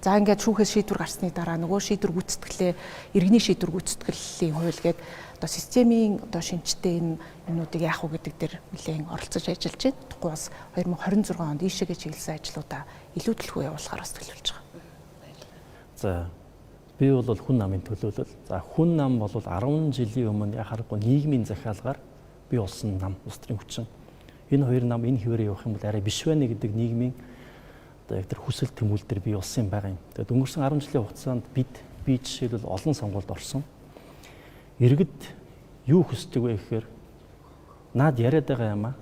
За ингээд шүүхээс шийдвэр гарсны дараа нөгөө шийдвэр гүйцэтгэлээ иргэний шийдвэр гүйцэтгэлийн хууль гээд одоо системийн одоо шинжтэй энэ юмнуудыг яах вэ гэдэг дээр нэлээд оролцож ажиллаж байна. Тэгэхгүй бас 2026 онд ийшээгээ чиглэсэн ажлуудаа илүү төлхөө явуулахаар бас төлөвлөж байгаа. За би бол хүн намын төлөөлөл. За хүн нам бол 10 жилийн өмнө яхахгүй нийгмийн захиалгаар бий болсон нам, улс төрийн хүчин. Энэ хоёр нам энэ хിവэрээ явах юм бол арай биш байна гэдэг нийгмийн одоо яг тэр хүсэл тэмүүлэлтэр бий болсон юм байгаа юм. Тэгээд өнгөрсөн 10 жилийн хугацаанд би жишээлбэл олон сонгуульд орсон. Иргэд юу хүсдэг вэ гэхээр наад яриад байгаа юмаа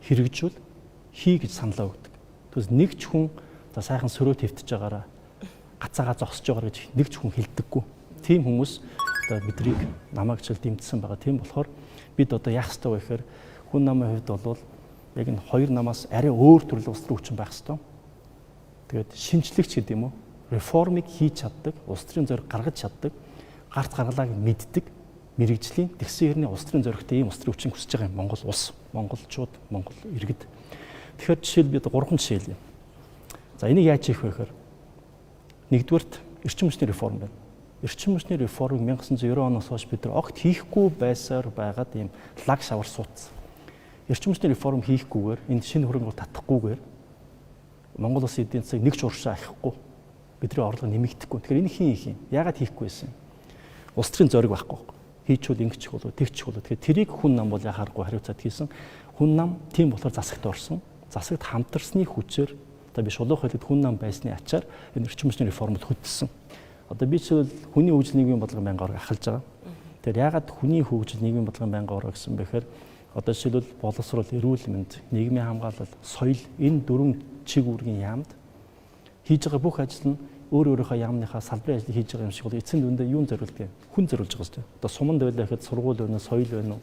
хэрэгжүүл хий гэж саналаа өгдөг. Тэгээс нэг ч хүн за сайхан сөрөө твтж байгаараа гацаагаа зогсож байгаа гэж нэг ч хүн хэлдэггүй. Тийм хүмүүс одоо бидрийг намайг ч дэмжсэн байгаа. Тийм болохоор бид одоо яах ёстой вэ гэхээр хүн намын хувьд бол яг энэ хоёр намаас арай өөр төрлийн улс төрийн хүчин байх ёстой. Тэгээд шинжлэгч гэдэг юм уу? Реформыг хийж чаддаг, улс төрийн зориг гаргаж чаддаг, гарт гаргалааг мэддэг, мэрэгжлийн тэгсэн хэрний улс төрийн зоригтой ийм улс төрийн хүчин хүсэж байгаа юм. Монгол улс, монголчууд, монгол иргэд. Тэгэхээр жишээл бид 3 жишээ хэлье. За энийг яаж хийх вэ гэхээр нэгдүгээрт эрчим хүчний реформ байна. Эрчим хүчний реформыг 1990 оноос хойш бид нар огт хийхгүй байсаар байгаад ийм лаг шавар суудсан. Эрчим хүчний реформ хийхгүйгээр энэ шинэ хөрөнгө татахгүйгээр Монгол улсын эдийн засаг нэг ч уршаа ахихгүй бидний орлого нэмэгдэхгүй. Тэгэхээр энэ хин их юм. Яагаад хийхгүй байсан юм? Улс төрийн зориг байхгүй. Хийчүүл ингэчих болов, тэгчих болов. Тэгэхээр тэрийг хүн нам бол яхааргүй хариуцаад хийсэн. Хүн нам тийм болохоор засагт орсон. Засагт хамтарсны хүчээр одоо би шулуух хэлэд хүн нам байсны ачаар энэ эрчим хүчний реформд хөдөлсөн. Одоо би ч хүний хөгжил нийгмийн бодлогын байнгын орог ахалж байгаа. Тэгэхээр яагаад хүний хөгжил нийгмийн бодлогын байнгын орог гэсэн бэхээр одоо жишээлбэл боловсрол, эрүүл мэнд, нийгмийн хамгаалал, соёл энэ дөрвөн чиг үүргийн яамд хийж байгаа бүх ажил нь өөрийнхөө яамныхаа салбарын ажлыг хийж байгаа юм шиг бол эцсийн дүндээ юун зориулдаг? Хүн зориулж байгаа шүү дээ. Одоо суманд байлаа гэхэд сургууль байна уу, соёл байна уу,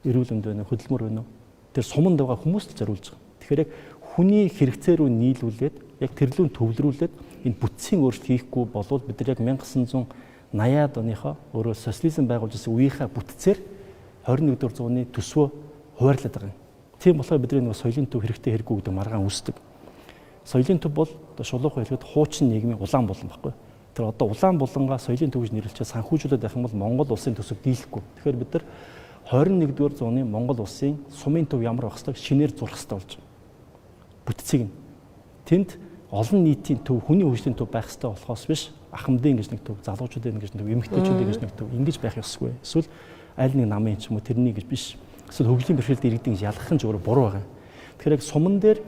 эрүүл мэнд байна уу, хөдөлмөр байна уу? Тэр суманд байгаа хүмүүст л зориулж байгаа. Тэгэхээр яг хүний хэрэгцээ рүү нийлүүлээд яг тэрлүүн төвлөрүүлээд энэ бүтцийн өөрчлөлт хийхгүй болвол бид нар яг 1980-аад оныхоо өөрөө социализм байгуулж ирсэн үеийнхээ бүтцээр 21-р зууны төсвөө хуваарлаад байгаа юм. Тийм болохоор бидний нэг соёлын төв хэрэгтэй хэрэггүй гэдэг маргаан үүсдэг. Соёлын төв бол одоо шулуухан хэлэхэд хуучин нийгмийн улаан булан баггүй. Тэр одоо улаан булангаа соёлын төв гэж нэрлэлчээ санхүүжүүлээд байх юм бол Монгол улсын төсөв дийлэхгүй. Тэгэхээр бид нар 21-р зууны Монгол улсын сумын төв ямар байх ёстой шинээр зурх ёстой болж байна. Бүтцийг нь тэнд олон нийтийн төв, хүний хөгжлийн төв байх ёстой болохоос биш ахмадын гэж нэг төв, залуучуудын гэж нэг төв, эмэгтэйчүүдийн гэж нэг төв ингэж байх ёсгүй. Эсвэл аль нэг намын ч юм уу тэрний гэж биш. Эсвэл хөгжлийн бэрхшээлд иргэдийн ялгах нь ч өөрөө буруу байгаа. Тэгэхээр яг суман дээр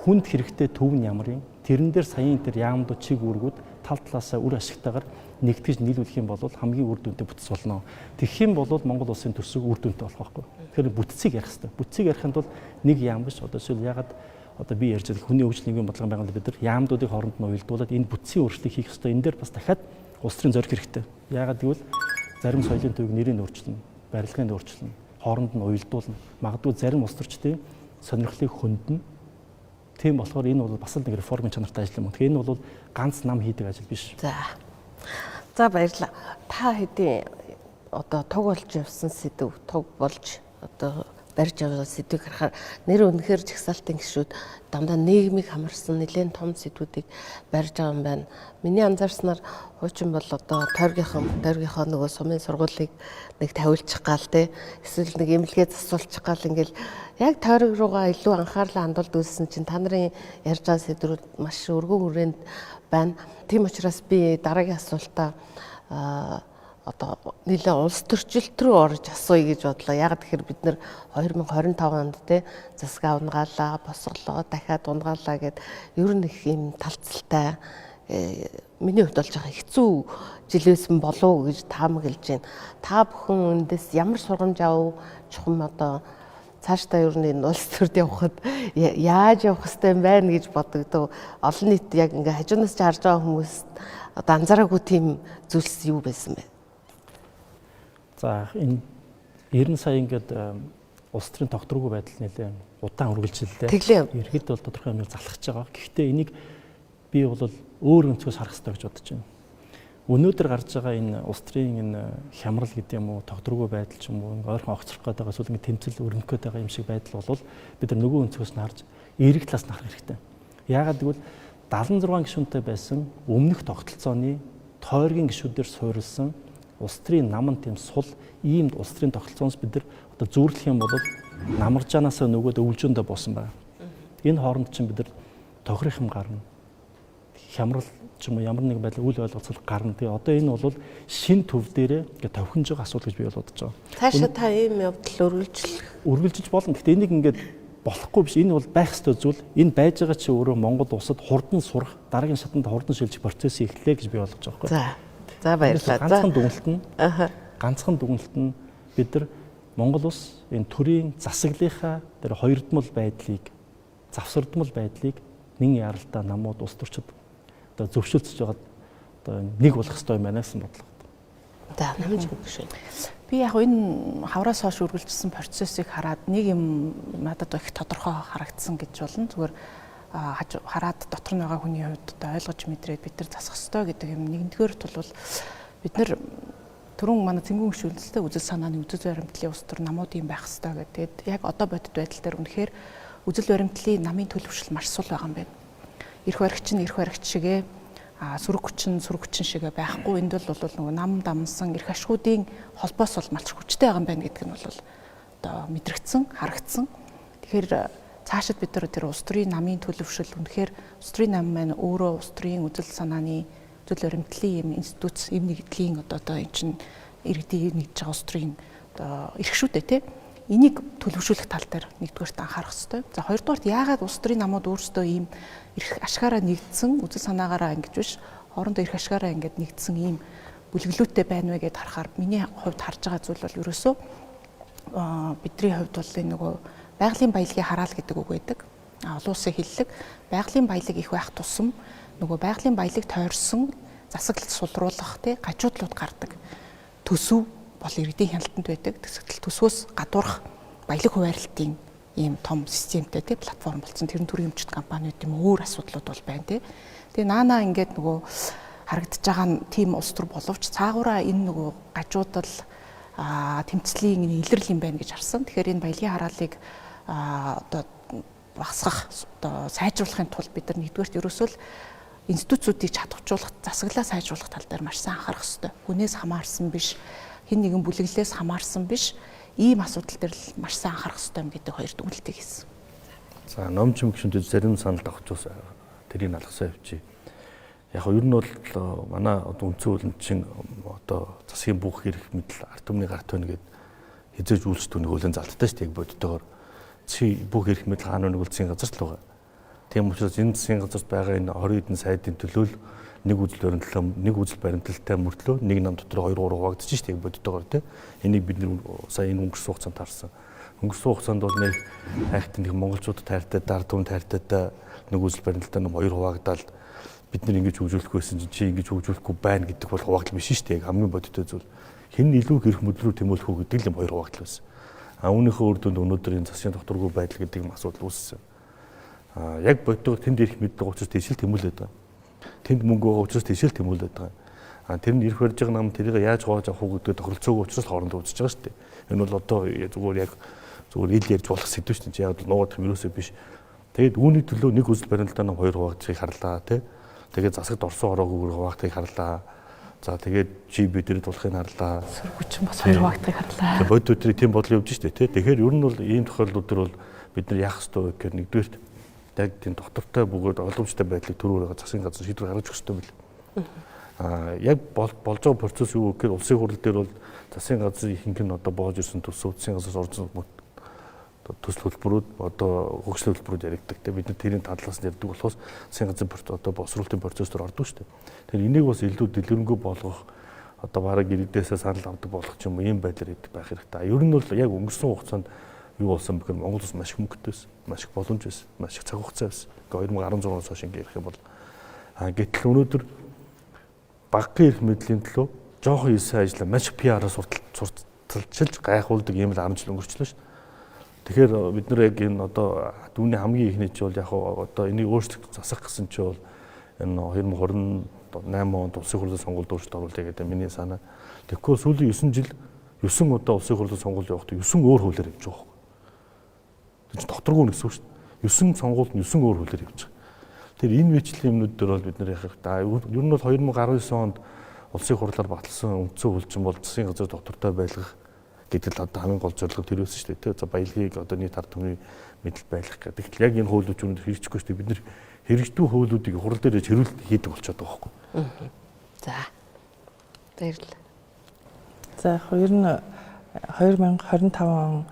хүнд хэрэгтэй төв нь ямар юм? тэрэн дээр саяын тэр яамдуу чиг үүргүүд тал талаасаа үр ашигтайгаар нэгтгэж нийлүүлэх юм бол хамгийн үр дүнтэй бүтц болно. Тэгэх юм бол Монгол улсын төсөв үр дүнтэй болох байхгүй. Тэгэхээр бүтцийг ярих хэрэгтэй. Бүтцийг ярихын тулд нэг яам биш одоо жишээл ягаад одоо би ярьж байгаа хүний өвчлөлийн нийгмийн бодлогын байгууллага бид нар яамдуудыг хооронд нь уялдуулад энэ бүтцийн өөрчлөлтийг хийх ёстой. Энэ дээр бас дахиад улс төрийн зориг хэрэгтэй. Ягаад гэвэл зарим соёлын төвийг нэрийг өөрчилнө, барилгыг өөрчилнө, хооронд нь уялдуулна. Магадгүй зарим улс төрчдийн сонирхлыг хөндлөн. Тийм болохоор энэ бол бас л нэг реформын чанартай ажил юм. Тэгэхээр энэ бол ганц нам хийдэг ажил биш. За баярлалаа. Та хэдийн одоо туг болж явсан сэдв, туг болж одоо барьж явсан сэдвийг харахаар нэр үнэхээр жагсаалтын гишүүд дандаа нийгмийг хамарсан нэлээд том сэдвүүдийг барьж байгаа юм байна. Миний анзаарснаар хуучин бол одоо тойргийнхоо нөгөө сумын сургуулийг нэг тавиулчих гал те эсвэл нэг эмнэлгээ засуулчих гал ингээл яг тойрог руугаа илүү анхаарлаа хандуулд үзсэн чинь та нарын ярьж байгаа сэдвүүд маш өргөн хүрээнд байна. Тийм учраас би дараагийн асуултаа одоо нэлээд улс төрчлөлт рүү орж асууя гэж бодлоо. Яг тэгэхээр бид нэр 2025 онд те засгаа унгаалаа, босголоо, дахиад унгаалаа гэд ер нь их юм талцалтай миний хувьд болж байгаа хэцүү жилээсэн болов гэж таамаглаж байна. Та бүхэн эндээс ямар сургамж авав? Чухам одоо цаашдаа ер нь энэ улс төрд явхад яаж явах хэрэгтэй юм байна гэж бодогдов. Олон нийт яг ингээ хажуунаас ч харж байгаа хүмүүс одоо анзаараагүй тийм зүйлс юу байсан бэ? За энэ 90 сая ингээд улс төрийн тогтворгүй байдал нэлээд удаан үргэлжиллээ. Ерхэд бол тодорхой хэмжээгээр залхаж байгаа. Гэхдээ энийг би бол өөр өнцгөөс харах хэрэгтэй гэж бодож байна. Өнөөдөр гарч байгаа энэ улс төрийн энэ хямрал гэдэг юм уу, тогтворгүй байдал ч юм уу, ойрхон огцрох гэдэг байгаа эсвэл ингэ тэмцэл өрнөх гэдэг байгаа юм шиг байдал бол бид нар нөгөө өнцгөөс нь харж эерэг талаас нь харах хэрэгтэй. Яагаад гэвэл 76 гишүүнтэй байсан өмнөх тогтолцооны тойргийн гишүүдээр суурилсан улс төрийн наман тийм сул ийм улс төрийн тогтолцоос бид нар одоо зүүрлэх юм бол намаржаанаасаа нөгөөд өвлжөндөө буусан байна. Энэ хооронд чинь бид нар тохирох юм гарна. Хямрал ч юм уу ямар нэг байдлаар үл ойлголцол гарна. Тэгээ одоо энэ бол шин төв дээрээ ингээд товхинж байгаа асуудал гэж би бодож байгаа. Цаашаа та ийм явдал үргэлжлэж болно. Гэхдээ энийг ингээд болохгүй биш. Энэ бол байх ёстой зүйл. Энэ байж байгаа чи өөрөө Монгол улсад хурдан сурах, дараагийн шатанд хурдан шилжих процесс эхлэе гэж би ойлгож байгаа байхгүй. За баярлалаа. Ганцхан дүгнэлт нь бид нар Монгол улс энэ төрийн засаглалынхаа тэр хоёрдмол байдлыг, завсардмал байдлыг нэг яралтай намууд улс төрчид одоо зөвшөөрч байгаа одоо нэг болох ёстой юм байна гэсэн бодлого. За намж өгшөө. Би яг энэ хавраас хойш үргэлжилсэн процессыг хараад нэг юм надад их тодорхой харагдсан гэж болно. Зүгээр хараад дотор нь байгаа хүний хувьд одоо ойлгож мэдрээд бид нар засах ёстой гэдэг юм. Нэгдүгээр бол бид нар түрүүн манай цэнгүүн гишүүдэлтэй үзэл санааны үзэл баримтлалын улс төр намууд юм байх ёстой гэдэг. Яг одоо бодит байдал дээр үнэхээр үзэл баримтлалын намын төлөвшил маш сул байгаа юм байна. Эрх баригч нь эрх баригч шигээ, сүрэг хүчин шигээ байхгүй. Энд бол нөгөө нам дамсан эрх ашгуудын холбоос бол малч хүчтэй байгаа юм байна гэдэг нь бол одоо мэдрэгдсэн, харагдсан. Тэгэхээр цаашид бид нар тэр улс төрийн намын төлөвшил үнэхээр улс төрийн нам маань өөрөө улс төрийн үзэл санааны үзэл баримтлалын юм институт, юм нэгдлийн одоо энэ чинь иргэдийн нэгдэж байгаа улс төрийн одоо эрхшүүдээ тий. Энийг төлөвшүүлэх тал дээр нэгдүгээрт анхаарах хэрэгтэй. За хоёрдугаарт яагаад улс төрийн намууд өөрсдөө ийм эрх ашгаараа нэгдсэн, үзэл санаагаараа ингэж биш, хоорондоо эрх ашгаараа ингэж нэгдсэн ийм бүлэглүүттэй байна вэ гэдээ харахаар миний хувьд харж байгаа зүйл бол ерөөсөө бидний хувьд бол энэ нөгөө байгалийн баялагын хараал гэдэг үг байдаг. Олон улсын хэллэг байгалийн баялаг их байх тусам нөгөө байгалийн баялаг тойрсон засаглалт сулруулах тий гажуудлууд гардаг. Төсөв бол иргэдийн хяналтанд байдаг. Тэсгэл төсвөөс гадуурх баялаг хуваарлтын ийм том системтэй тий платформ болсон. Тэр нь төрийн өмчт компаниуд юм өөр асуудлууд бол байна тий. Тэгээ наанаа ингээд нөгөө харагдаж байгаа нь тийм улс төр боловч цаагаараа энэ нөгөө гажуудал тэмцлийн илэрлэл юм байна гэж харсан. Тэгэхээр энэ баялагын хараалыг одоо багасгах одоо сайжруулахын тулд бид нар нэгдүгээрт ерөөсөө л институцүүдийг чадваржуулах, засаглаа сайжруулах тал дээр маш сайн анхаарах хэрэгтэй. Хүнээс хамаарсан биш, хэн нэгэн бүлэглэлээс хамаарсан биш, ийм асуудал дээр л маш сайн анхаарах хэрэгтэй юм гэдэг хоёр дүгнэлтийг хийсэн. За номч мөгшөнд зарим санал авч тэрийг алгасан явчих. Яг нь ер нь бол манай одоо үндсэн хуулийн одоо засгийн бүх эрх мэдэл ард түмний гарт байна гэд хизээж үйлчлэх түүний хуулийн залттай шүү дээ боддогоор чи бүх эрх мэдэл хаанаа нэгүүлсэн газар л байгаа. Тийм учраас энэ засгийн газарт байгаа энэ 20 хэдэн сайдын төлөө нэг үзэл баримталтай мөртлөө нэг нам дотор 2 3 хуваагдчих шүү дээ бодтойгоор тийм. Энийг бид сая энэ өнгөрсөн хугацаанд харсан. Өнгөрсөн хугацаанд бол нэг хайхтан нэг монголчуудад тайртай, дард түмэн тайртайтай нэг үзэл баримталтай нам 2 хуваагдаад бид нар ингэж хөгжүүлэх байсан чинь чи ингэж хөгжүүлэхгүй байна гэдэг бол хуваагдал биш шүү дээ. Хамгийн бодиттой зүйл. Хэн илүү хэрэг мэдрүү тэмүүлэх үү гэдэг л юм 2 хуваагдал байсан. Үүнийхээ үр дүнд өнөөдөр энэ засгийн докторгүй байдал гэдэг юм асуудал үүссэн. Яг бодтойгоор тэнд ирэх мэддэг учраас тийшэл тэмүүлээд байгаа. Тэнд мөнгө байгаа учраас тийшэл тэмүүлээд байгаа. Тэр нь ирэх барьж байгаа нам тэрийг яаж хувааж авах уу гэдэг тохиролцоогүй учраас хоорондоо үзэж байгаа шүү дээ. Энэ бол одоо зүгээр ил ярьж болох сэдв шүү дээ. Яг бол нуугдах юм ерөөсөө биш. Тэгээд үүний төлөө нэг үзэл баримталтай нам 2 хуваагдахыг харлаа тий. Тэгээд засагт орсон ороогүй хуваагдахыг харлаа. За тэгээд бид болохыг харлаа. Сургуучин бас 2 хуваагдахыг харлаа. Бод өдрийн тийм бодол явж штэ тий. Тэгэхээр ер нь бол ийм тохиолдлууд төр бол бид нар яах ёстой вэ гэхээр нэгдүгээр яг тийм доктортой бөгөөд ойлгомжтой байдлыг төрөөрөө засгийн газар шийдвэр гаргаж өгөх ёстой бил. Яг болж байгаа процесс юу гэхээр улсын хурал дээр бол засгийн газрын ихэнх нь одоо боож ирсэн төсөв засгийн газраас орсон төсөл хөтөлбөрүүд одоо хөгжлийн хөтөлбөрүүд яригддаг. Тэгээ бид нар тэрийн талаас нь ярьдаг болохоос засгийн газрын одоо босруулалтын процесс төр ордог шүү дээ. Тэгэхээр энийг бас илүү дэлгэрэнгүй болгох одоо бараг иргэдээсээ санал авдаг болох ч юм уу ийм байдлаар идэх байх хэрэгтэй. Ер нь бол яг өнгөрсөн хугацаанд юу болсон бэ гэхээр Монгол улс маш их мөнгөтэй байсан, маш их боломж байсан, маш их цаг хугацаа байсан. 2016-оос хойш ингэ ярих юм бол гэтэл өнөөдөр багахан эрх мэдлийн төлөө жоохон хийсэн ажлаа маш их PR-аас сурталчилж гайхуулдаг юм л 10 жил өнгөрчлөө шүү дээ. Тэгэхээр бид нар яг энэ одоо дүүний хамгийн ихний чи бол яг одоо энийг өөрчлөлт засах гэсэн чи бол энэ 2028 онд улсын хурлын сонгуульд өөрчлөлт оруулъя гэдэг миний санаа. Тэгэхгүй сүүлийн 9 жил 9 удаа улсын хурлын сонгуульд явахдаа 9 өөр хуулиар явж байгаа. Тэр чинь докторгүй гэсэн үг шүү дээ. 9 сонгуульд 9 өөр хуулиар явж байгаа. Тэр энэ мэтлэлийн юмнууд дээр бол бид нар яхах та ер нь бол 2019 онд улсын хурлаар баталсан үндсэн хүлжин бол засгийн газар доктортой байлгах гэдэг л одоо хамгийн гол зорилго тэр байсан шүү дээ. За баялагийг одоо нийт ард түмний мэдэл байлгах гэдэг. Тэгтэл яг энэ хуулиуд үүнд хэрэгжихгүй шүү дээ. Бид нар хэрэгждэг хуулиудыг хурал дээр хэрүүл хийдэг болчиход байгаа байхгүй. За. Баярлалаа. За ер нь 2025 он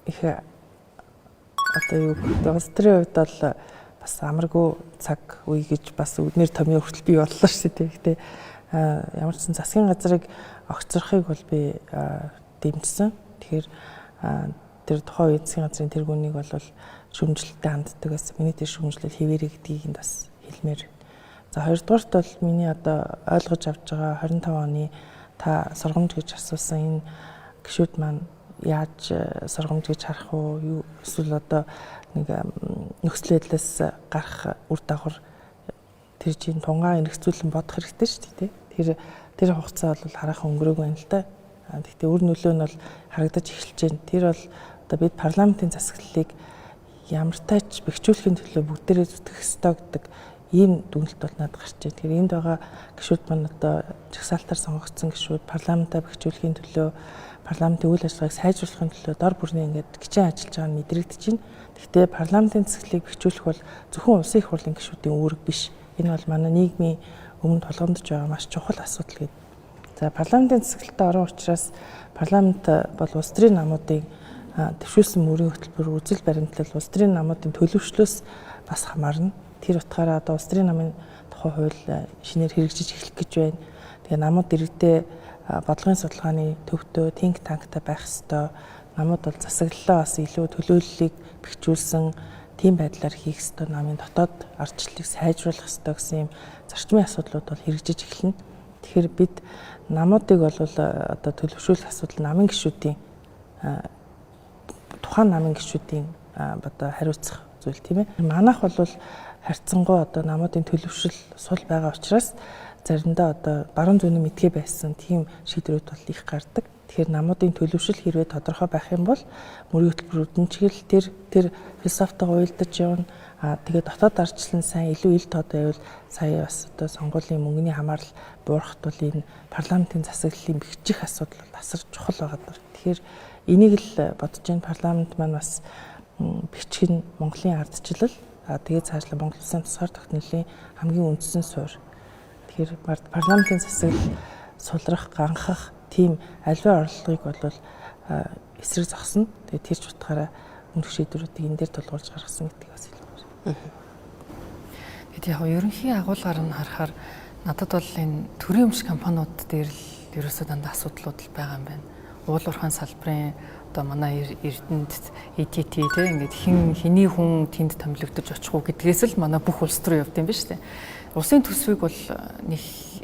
их одоо юу гэдэг улс төрийн хувьд бол бас амаргүй цаг үе гэж бас үднэр томьёо хүртэл бий боллоо шүү дээ. Гэхдээ ямар ч сан засгийн газрыг огцрохыг бол би дэмжсэн. Тэгэхээр тэр тухайн үеийн засгийн газрын тэргүүнийг бол шүүмжлэлтэй ханддаг гэсэн. Миний тэр шүүмжлэл хэвээрээ гэдгийг нь бас хэлмээр. За хоёрдугаарт бол миний одоо ойлгож авч байгаа 25 оны та сургамж гэж асуусан энэ гишүүд маань яаж сургамж гэж харах уу? Юу эсвэл одоо нэг нөхцөл байдлаас гарах үр дагавар тэр чинь тунгаа эргэцүүлэн бодох хэрэгтэй шүү дээ. Тэр хугацаа бол хараахан өнгөрөөгүй байна л да. Гэхдээ үр нөлөө нь бол харагдаж эхэлж байна. Тэр бол одоо бид парламентын засаглалыг ямартай ч бэхжүүлэхийн төлөө бүгдээрээ зүтгэх ёстой гэдэг ийм дүгнэлт бол надад гарч байна. Тэгэхээр энд байгаа гишүүд маань одоо жагсаалтаар сонгогдсон гишүүд парламентаа бэхжүүлэхийн төлөө парламентын үйл ажиллагааг сайжруулахын төлөө дор бүрнээ ингээд гिचэн ажиллаж байгаа нь мэдрэгдэж байна. Гэхдээ парламентын засаглалыг бэхжүүлэх бол зөвхөн улсын их хурлын гишүүдийн үүрэг биш. Энэ бол манай нийгмийн өмнө тулгамдж байгаа маш чухал асуудал гэдэг. За парламентын засаглалтад орон учраас парламент бол улс төрийн намуудын төвшүүлсэн мөрийн хөтөлбөр үзэл баримтлал улс төрийн намуудын төлөвшлөөс бас хамаарна. Тэр утгаараа одоо улс төрийн намын тухай хууль шинээр хэрэгжиж эхлэх гэж байна. Тэгээ намууд иргэдээ бодлогын судалгааны төвдөө think tankтай байх ёстой. Намууд бол засаглалаа бас илүү төлөөллийг бэхжүүлсэн тийм байдлаар хийх ёстой. Намын дотоод ардчлалыг сайжруулах ёстой гэсэн юм зарчмын асуудлууд бол хэрэгжиж эхэлнэ. Тэгэхээр бид намуудыг бол одоо төлөвшүүлэх асуудал намын гишүүдийн тухайн намын гишүүдийн одоо хариуцах зүйл тийм ээ. Манайх бол харьцангуй одоо намуудын төлөвшил сул байгаа учраас заримдаа одоо баруун зүүнний мэдгээ байсан тийм шийдвэрүүд бол их гардаг. Тэгэхээр намуудын төлөвшил хэрвээ тодорхой байх юм бол мөрийн хөтөлбөрүүд нь чиглэл тэр философитойгоо уялдаж явна. Тэгээд дотоод ардчлал нь сайн илүү ил тод байвал сая бас одоо сонгуулийн мөнгөний хамаарал буурахт бол энэ парламентын засаглалын бэхжих асуудал бол асар чухал байгаа. Тэгэхээр энийг л бодож энэ парламент маань бас бэхжих нь Монголын ардчлал тэгээд цаашлаа Монгол Улсын тусгаар тогтнолын хамгийн үндсэн суурь. Тэгэхээр парламентын засаглал сулрах, ганхах тийм аливаа орлогыг бол эсрэг зогсно. Тэгээд тэр ч утгаараа мөнгө шийдвэрүүдийг энэ дээр тулгуурж гаргасан гэдгийг бас хэлмээр. Тэгээд яг ерөнхий агуулгаар нь харахаар надад бол энэ төрийн өмч компаниуд дээр л ерөөсөө дандаа асуудлууд л байгаа юм байна. Уул уурхайн салбарын одоо манай Эрдэнэт ETT тийм ингээд хэний хүн тэнд томилогдож очих уу гэдгээс л манай бүх улс руу явд юм байна шүү дээ. Улсын төсвийг бол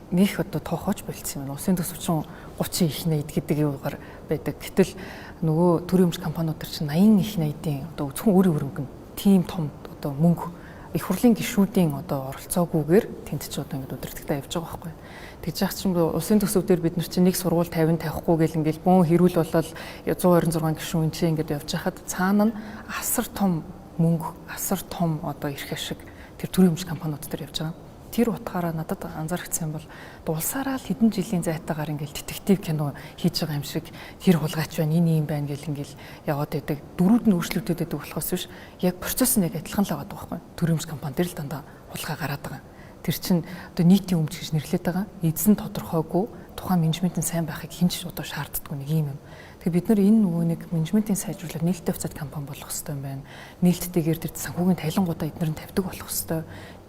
нэг одоо тоохооч болцсон юм. Улсын төсөв чинь 30 их найд гэдэг юугаар байдаг. Гэтэл нөгөө төрийн өмч компаниуд төр чинь 80 их найдын одоо зөвхөн өөрийн өрөнгө тийм том одоо мөнгө их хурлын гишүүдийн одоо оролцоогүйгээр тэнд ч одоо ингээд удирдахтаа явж байгаа байхгүй. Тэгж яах чинь улсын төсөв дээр бид нар чинь нэг сургууль 50 тавихгүй гэл ингээл бөөн хэрүүл болол 126 гишүүн чинь ингээд явж хахад цаана нь асар том мөнгө, асар том одоо эрх ашиг тэр төрийн өмч компаниуд дээр явж байгаа. Тэр утгаараа надад анзаарчихсан бол улсаараа л хэдэн жилийн зайтаагаар ингээл детектив кино хийж байгаа юм шиг тэр хулгайч байна, энэ юм байна гэл ингээл яваад байдаг. Дөрүүд нь өөрчлөгдөд байдаг болохоос биш яг процесс нь яг адилхан л байгаа байхгүй. Төрийн өмч компани дээр л дандаа хулгай гараад байгаа. Тэр чинь одоо нийтийн өмч гэж нэрлэдэг байгаа. Эзэн тодорхойгүй тухайн менежментийн сайн байхыг хэн ч одоо шаарддаг нэг юм. Тэгэхээр бид нар энэ нөгөө нэг менежментийн сайжруулалт нээлттэй хувьцаат компани болох хэрэгтэй юм байна. Нээлттэйгээр тэр санхүүгийн тайлангуудаа эднэр нь тавьдаг болох хэрэгтэй.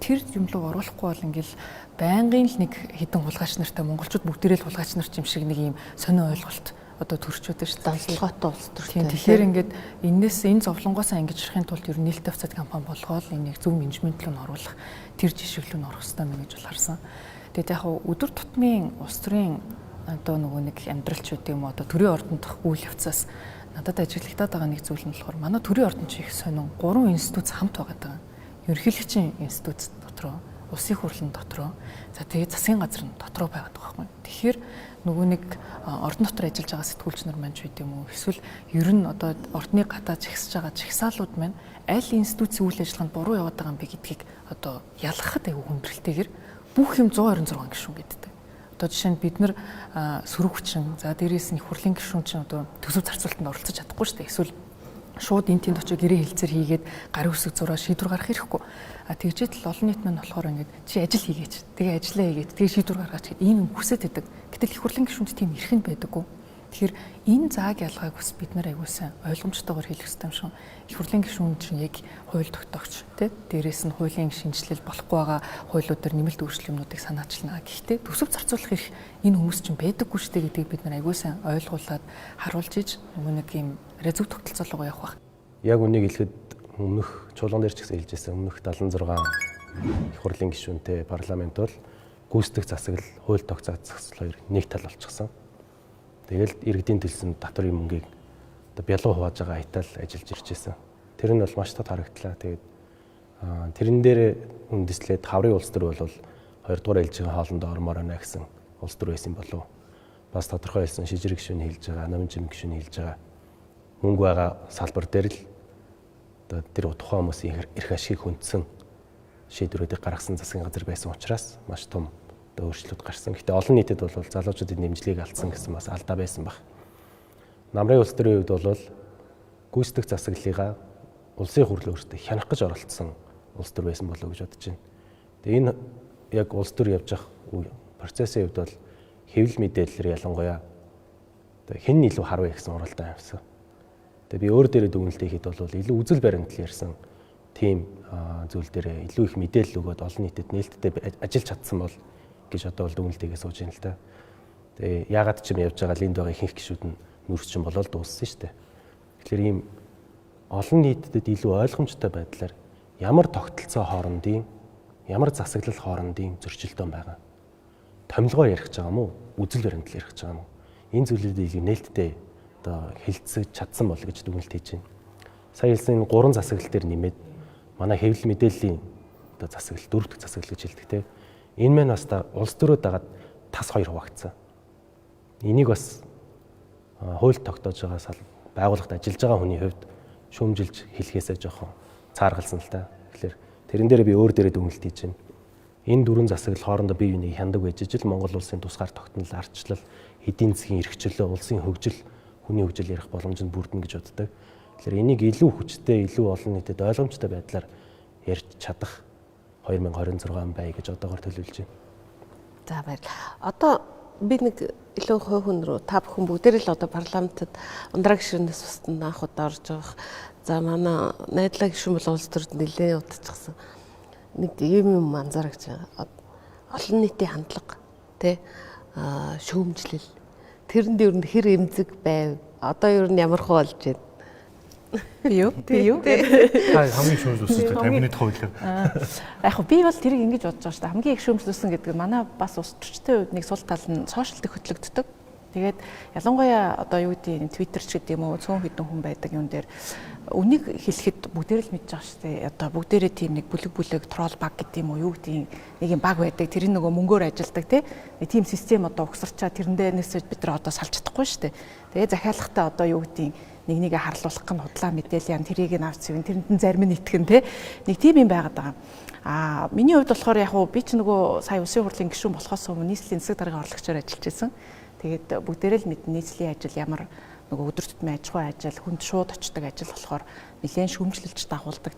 Тэр юм руу оруулахгүй бол ингээл байнгын л нэг хідэн хулгайч нартай монголчууд бүгдээрээ л хулгайч нар юм шиг нэг юм сонио ойлголт одоо төрчөөд байна шүү дээ. Донцолгоотой улс төртэй. Тэгэхээр ингээд энэ зовлонгоос ангижрахын тулд ер нь нээлттэй хувьцаат компани болгоод энийг зөв менежмент рүү нь оруулах, тэр жишгэлүү нь орох хэрэгтэй мэн гэж бол харсан. Тэгээд яг өдөр тутмын улс төрийн одоо нөгөө нэг амьдралч үгүй юм одоо төрийн ордонд дах үйл явцаас надад ажиглагтаад байгаа нэг зүйл нь болохоор манай төрийн ордонд ч их сонин 3 институт хамт байгаа. Ерөнхийлөгчийн институт дотроо, улсын хурлын дотроо, за тэгээд засгийн газар нь дотроо байгаад байгаа байхгүй. Тэгэхээр нөгөө нэг ордон дотор ажиллаж байгаа сэтгүүлч нар маань ч үгүй юм уу эсвэл ер нь одоо ордны гадаа жигсэж байгаа жигсаалууд маань аль институцийн үйл ажиллагаанд буруу яваад байгаа юм бэ гэдгийг одоо ялгахад аюу хүндрэлтэйгээр бүх юм 126 гишүүн гэдэг. Одоо жишээ нь бид нар сөрөг хүчин, за дээрээс нь их хурлын гишүүн чинь одоо төсөв зарцуулалтанд оролцож чадахгүй шүү дээ. Эсвэл шууд энэ тэнд очиж гэрээ хэлцээр хийгээд гарын үсэг зураа шийдвэр гаргах хэрэггүй. Тэгжээд л олон нийт маань болохоор ингээд чи ажил хийгээч. Тэгээ ажиллаа хийгээд тэгээ шийдвэр гаргаач гэд ийм юм хүсэж байдаг. Гэтэл их хурлын гишүүнд тийм эрх нь байдаггүй. Тэгэхээр энэ зааг ялгааг бас бид нар аягуулсан ойлгомжтойгоор хэлэх хэрэгтэй юм шиг. Их хурлын гишүүн чинь яг хууль тогтоогч тий дээрээс нь хуулийн шинжилэл болохгүй байгаа хуулиудаар нэмэлт өөрчлөлтүүдийг санаачлана. Гэхдээ төсөв зарцуулах эрх энэ хүмүүс чинь байдаггүй шүү дээ гэдгийг бид нар аягуулсан ойлгуулад харуулж иж нэг юм резүв тогтолцоолгоо явах байх. Яг үнийг хэлэхэд өмнөх чуулган дээр ч гэсэн хэлж байсан өмнөх 76 их хурлын гишүүнтэй парламент бол гүйцэтгэх засаглал, хууль тогтоох засаглал хоёр нэг тал болчихсон. Тэгэл иргэдийн төлсөн татврын мөнгийг одоо бялуу хувааж байгаа хайтал ажиллаж ирж байсан. Тэр нь бол маш тод харагдлаа. Тэгээд тэрэн дээр үндэслээд хаврын улс төр бол 2 дугаар ээлжийн хоолндоо ормоор байна гэсэн улс төр байсан болов. Бас тодорхой хэлсэн шижрэг гишүүн хэлж байгаа, номын жим гишүүн хэлж байгаа мөнгө байгаа салбар дээр л одоо тэр тухайн хүмүүсийн эрх ашигыг хүндсэн шийдвэрүүдийг гаргасан засгийн газар байсан учраас маш том өөрчлөлт гарсан. Гэхдээ олон нийтэд бол залуучуудын нэмжлэгийг алдсан гэсэн бас алдаа байсан баг. Намрын улс төрийн хувьд бол гүйцэтгэх засаглалыгаа улсын хурл өөртөө хянах гэж оролцсон улс төр байсан болов уу гэж бодож байна. Тэгээ энэ яг улс төр явж явах процессын хувьд бол хэвлэл мэдээлэлээр ялангуяа хэн илүү харвэ гэсэн уралдаан явсан. Тэгээ би өөр дээрээ дүгнэлт хийхэд бол илүү үзэл баримтал ярьсан тийм зүйл дээр илүү их мэдээлэл өгөөд олон нийтэд нээлттэй ажиллаж чадсан бол гэж одоо бол дүгнэлтийгээ сууж байна л да. Тэгээ яагаад ч юм явж байгаа линд байгаа ихэнх гишүүд нь нүрс чинь болоод дууссан шүү дээ. Тэгэхээр ийм олон нийтэд илүү ойлгомжтой байдлаар ямар тогтолцоо хоорондын ямар засаглал хоорондын зөрчилдөөн байгаа. Томилгоо ярих гэж байгаа мó? Үзэл баримтал ярих гэж байгаа мó? Энэ зүйлүүдийг илүү нээлттэй одоо хэлцэж чадсан бол гэж дүгнэлт хийж байна. Сая хэлсэн 3 засаглал дээр нэмээд манай хэвлэл мэдээллийн одоо засаглал 4 дахь засаглал гэж хэлдэг те. Энэ мань бас улс төрөө дагаад тас 2 хуваагдсан. Энийг бас хууль тогтоож байгаа байгууллагад ажиллаж байгаа хүний хувьд шүүмжилж хэлхээсээ жоохон цааргалсан л та. Тэгэхээр тэрэн дээр би өөр дээрээ дүгнэлт хийж байна. Энэ 4 засаглал хоорондоо бие биенийг хяндаг байж ижил Монгол улсын тусгаар тогтнол, ардчлал, эдийн засгийн эрхчлөө, улсын хөгжил, хүний хөгжил ярих боломж нь бүрдэнэ гэж боддог. Тэгэхээр энийг илүү хүчтэй, илүү олон нийтэд ойлгомжтой байдлаар ярьж чадах 2026 он бай гэж одоогоор төлөвлөж байна. За баярлалаа. Одоо би нэг илүү хувь хүн рүү та бүхэн бүгдээрээ л одоо парламентод ундраа гишүүнээс устна анх удаа орж байгаа. За манай найдлаа гишүүн бол улс төрд нэлээд удажчихсан. Нэг юм анзаарч байгаа. Олон нийтийн хандлага тий шүүмжлэл тэрэнд ер нь хэр эмзэг байв. Одоо ер нь ямар хөө болж байна. Би юу? Хамгийн шүүмжлүүлсэн 50-ны хувьд. Яг би бол тэрийг ингэж бодож байгаа шүү дээ. Хамгийн их шүүмжлүүлсэн гэдэг нь манай бас улс төрчтэй үед нэг сул тал нь сошиалд хөтлөгддөг. Тэгээд ялангуяа одоо юу гэдэг нь Twitter ч гэдэг юм уу цөөн хэдэн хүн байдаг юм дээр үнийг хэлэхэд бүгдээр л мэдж байгаа шүү дээ. Одоо бүгдээрээ тийм нэг бүлэг трол баг гэдэг юм уу юу гэдэг нэг юм баг байдаг. Тэр нөгөө мөнгөөр ажилдаг тийм систем одоо угсарчаа тэрэндээс бид нар одоо салж чадахгүй шүү дээ. Тэгээд захиалгахтаа одоо юу гэдэг нэгээ харлуулах гэн худлаа мэдээлэл ян тэрийг нь авч зэвэн тэрэнд нь зарим нь итгэн нэг тийм юм байгаад байгаа. Миний хувьд болохоор яг би ч нөгөө сая улсын хурлын гишүүн болохоос өмнө нийслэлийн засаг даргын орлогчоор ажиллаж байсан. Тэгээд бүгдээрээ л мэднэ нийслэлийн ажил ямар нөгөө өдөр тутмын аж ахуй ажил хүнд шууд очдог ажил болохоор нэлээд шүүмжлэлж дагуулдаг